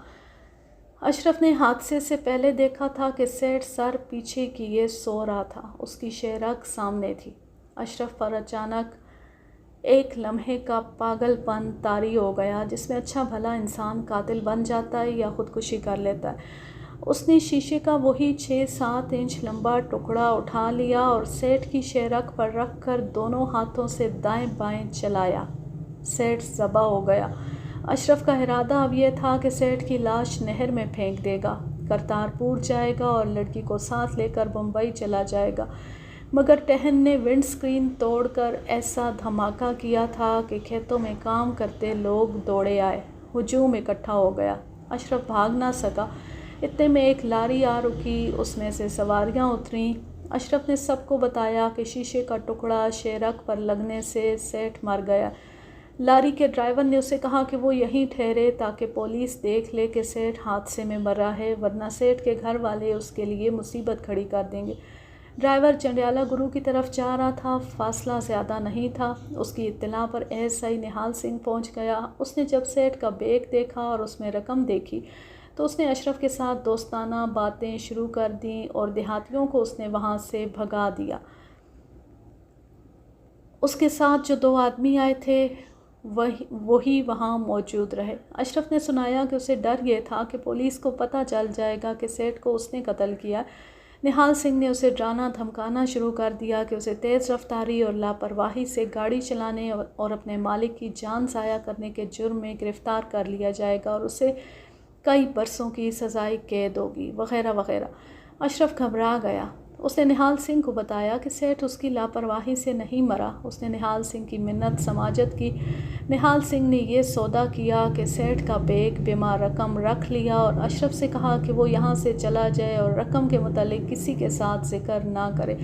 اشرف نے حادثے سے پہلے دیکھا تھا کہ سیٹھ سر پیچھے کیے سو رہا تھا، اس کی شہرک سامنے تھی۔ اشرف پر اچانک ایک لمحے کا پاگل پن طاری ہو گیا جس میں اچھا بھلا انسان قاتل بن جاتا ہے یا خودکشی کر لیتا ہے۔ اس نے شیشے کا وہی 6-7 انچ لمبا ٹکڑا اٹھا لیا اور سیٹھ کی شہرک پر رکھ کر دونوں ہاتھوں سے دائیں بائیں چلایا۔ سیٹھ ذبح ہو گیا۔ اشرف کا ارادہ اب یہ تھا کہ سیٹھ کی لاش نہر میں پھینک دے گا، کرتارپور جائے گا اور لڑکی کو ساتھ لے کر بمبئی چلا جائے گا، مگر ٹہن نے ونڈ سکرین توڑ کر ایسا دھماکہ کیا تھا کہ کھیتوں میں کام کرتے لوگ دوڑے آئے۔ ہجوم اکٹھا ہو گیا۔ اشرف بھاگ نہ سکا۔ اتنے میں ایک لاری آ رکی، اس میں سے سواریاں اتریں۔ اشرف نے سب کو بتایا کہ شیشے کا ٹکڑا شہرک پر لگنے سے سیٹھ مر گیا۔ لاری کے ڈرائیور نے اسے کہا کہ وہ یہیں ٹھہرے تاکہ پولیس دیکھ لے کہ سیٹھ حادثے میں مرا ہے، ورنہ سیٹھ کے گھر والے اس کے لیے مصیبت کھڑی کر دیں گے۔ ڈرائیور جنڈیالہ گرو کی طرف جا رہا تھا، فاصلہ زیادہ نہیں تھا۔ اس کی اطلاع پر SI نہال سنگھ پہنچ گیا۔ اس نے جب سیٹھ کا بیگ دیکھا اور اس میں رقم دیکھی تو اس نے اشرف کے ساتھ دوستانہ باتیں شروع کر دیں اور دیہاتیوں کو اس نے وہاں سے بھگا دیا۔ اس کے ساتھ جو 2 آدمی آئے تھے وہی وہاں موجود رہے۔ اشرف نے سنایا کہ اسے ڈر یہ تھا کہ پولیس کو پتہ چل جائے گا کہ سیٹھ کو اس نے قتل کیا۔ نہال سنگھ نے اسے ڈرانا دھمکانا شروع کر دیا کہ اسے تیز رفتاری اور لاپرواہی سے گاڑی چلانے اور اپنے مالک کی جان ضائع کرنے کے جرم میں گرفتار کر لیا جائے گا اور اسے کئی برسوں کی سزائے قید ہوگی، وغیرہ وغیرہ۔ اشرف گھبرا گیا۔ اس نے نہال سنگھ کو بتایا کہ سیٹھ اس کی لاپرواہی سے نہیں مرا۔ اس نے نہال سنگھ کی منت سماجت کی۔ نہال سنگھ نے یہ سودا کیا کہ سیٹھ کا بیگ بیمہ رقم رکھ لیا اور اشرف سے کہا کہ وہ یہاں سے چلا جائے اور رقم کے متعلق کسی کے ساتھ ذکر نہ کرے۔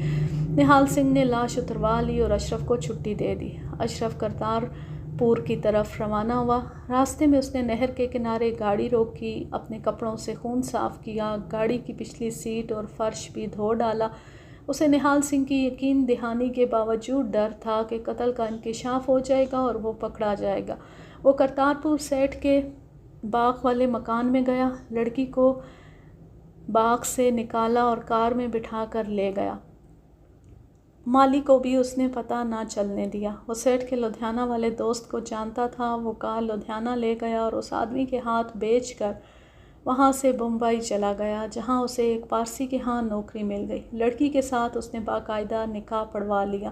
نہال سنگھ نے لاش اتروا لی اور اشرف کو چھٹی دے دی۔ اشرف کرتارپور کی طرف روانہ ہوا۔ راستے میں اس نے نہر کے کنارے گاڑی روکی، اپنے کپڑوں سے خون صاف کیا، گاڑی کی پچھلی سیٹ اور فرش بھی دھو ڈالا۔ اسے نہال سنگھ کی یقین دہانی کے باوجود ڈر تھا کہ قتل کا انکشاف ہو جائے گا اور وہ پکڑا جائے گا۔ وہ کرتارپور سیٹھ کے باغ والے مکان میں گیا، لڑکی کو باغ سے نکالا اور کار میں بٹھا کر لے گیا۔ مالی کو بھی اس نے پتہ نہ چلنے دیا۔ وہ سیٹھ کے لدھیانہ والے دوست کو جانتا تھا۔ وہ کار لدھیانہ لے گیا اور اس آدمی کے ہاتھ بیچ کر وہاں سے بمبئی چلا گیا، جہاں اسے ایک پارسی کے ہاں نوکری مل گئی۔ لڑکی کے ساتھ اس نے باقاعدہ نکاح پڑھوا لیا۔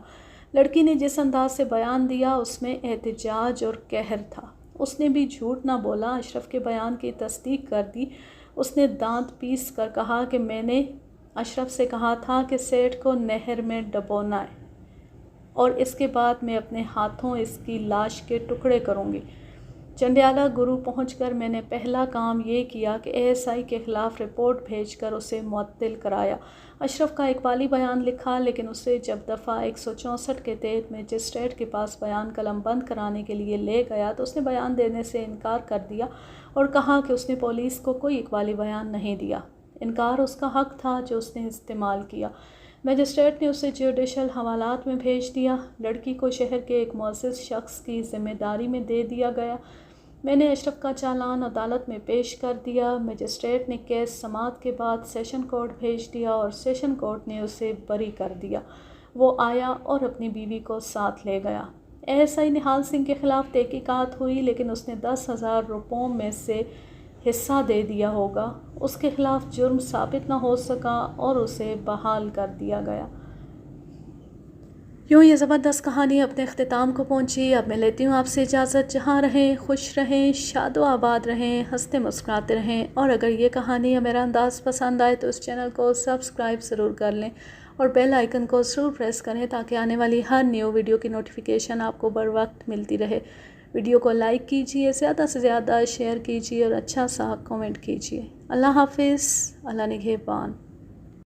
لڑکی نے جس انداز سے بیان دیا اس میں احتجاج اور قہر تھا۔ اس نے بھی جھوٹ نہ بولا، اشرف کے بیان کی تصدیق کر دی۔ اس نے دانت پیس کر کہا کہ میں نے اشرف سے کہا تھا کہ سیٹھ کو نہر میں ڈبونا ہے اور اس کے بعد میں اپنے ہاتھوں اس کی لاش کے ٹکڑے کروں گی۔ چنڈیالہ گرو پہنچ کر میں نے پہلا کام یہ کیا کہ ASI کے خلاف رپورٹ بھیج کر اسے معطل کرایا۔ اشرف کا اقبالی بیان لکھا، لیکن اسے جب دفعہ 164 کے تحت مجسٹریٹ کے پاس بیان قلم بند کرانے کے لیے لے گیا تو اس نے بیان دینے سے انکار کر دیا اور کہا کہ اس نے پولیس کو کوئی اقبالی بیان نہیں دیا۔ انکار اس کا حق تھا جو اس نے استعمال کیا۔ مجسٹریٹ نے اسے جوڈیشل حوالات میں بھیج دیا۔ لڑکی کو شہر کے ایک معزز شخص کی ذمہ داری میں دے دیا گیا۔ میں نے اشرف کا چالان عدالت میں پیش کر دیا۔ مجسٹریٹ نے کیس سماعت کے بعد سیشن کورٹ بھیج دیا اور سیشن کورٹ نے اسے بری کر دیا۔ وہ آیا اور اپنی بیوی کو ساتھ لے گیا۔ ASI نہال سنگھ کے خلاف تحقیقات ہوئی، لیکن اس نے 10,000 روپوں میں سے حصہ دے دیا ہوگا۔ اس کے خلاف جرم ثابت نہ ہو سکا اور اسے بحال کر دیا گیا۔ یوں یہ زبردست کہانی اپنے اختتام کو پہنچی۔ اب میں لیتی ہوں آپ سے اجازت۔ جہاں رہیں خوش رہیں، شاد و آباد رہیں، ہنستے مسکراتے رہیں، اور اگر یہ کہانی یا میرا انداز پسند آئے تو اس چینل کو سبسکرائب ضرور کر لیں اور بیل آئیکن کو ضرور پریس کریں تاکہ آنے والی ہر نیو ویڈیو کی نوٹیفیکیشن آپ کو بر وقت ملتی رہے۔ ویڈیو کو لائک کیجیے، زیادہ سے زیادہ شیئر کیجیے اور اچھا سا کمنٹ کیجیے۔ اللہ حافظ، اللہ نگہبان۔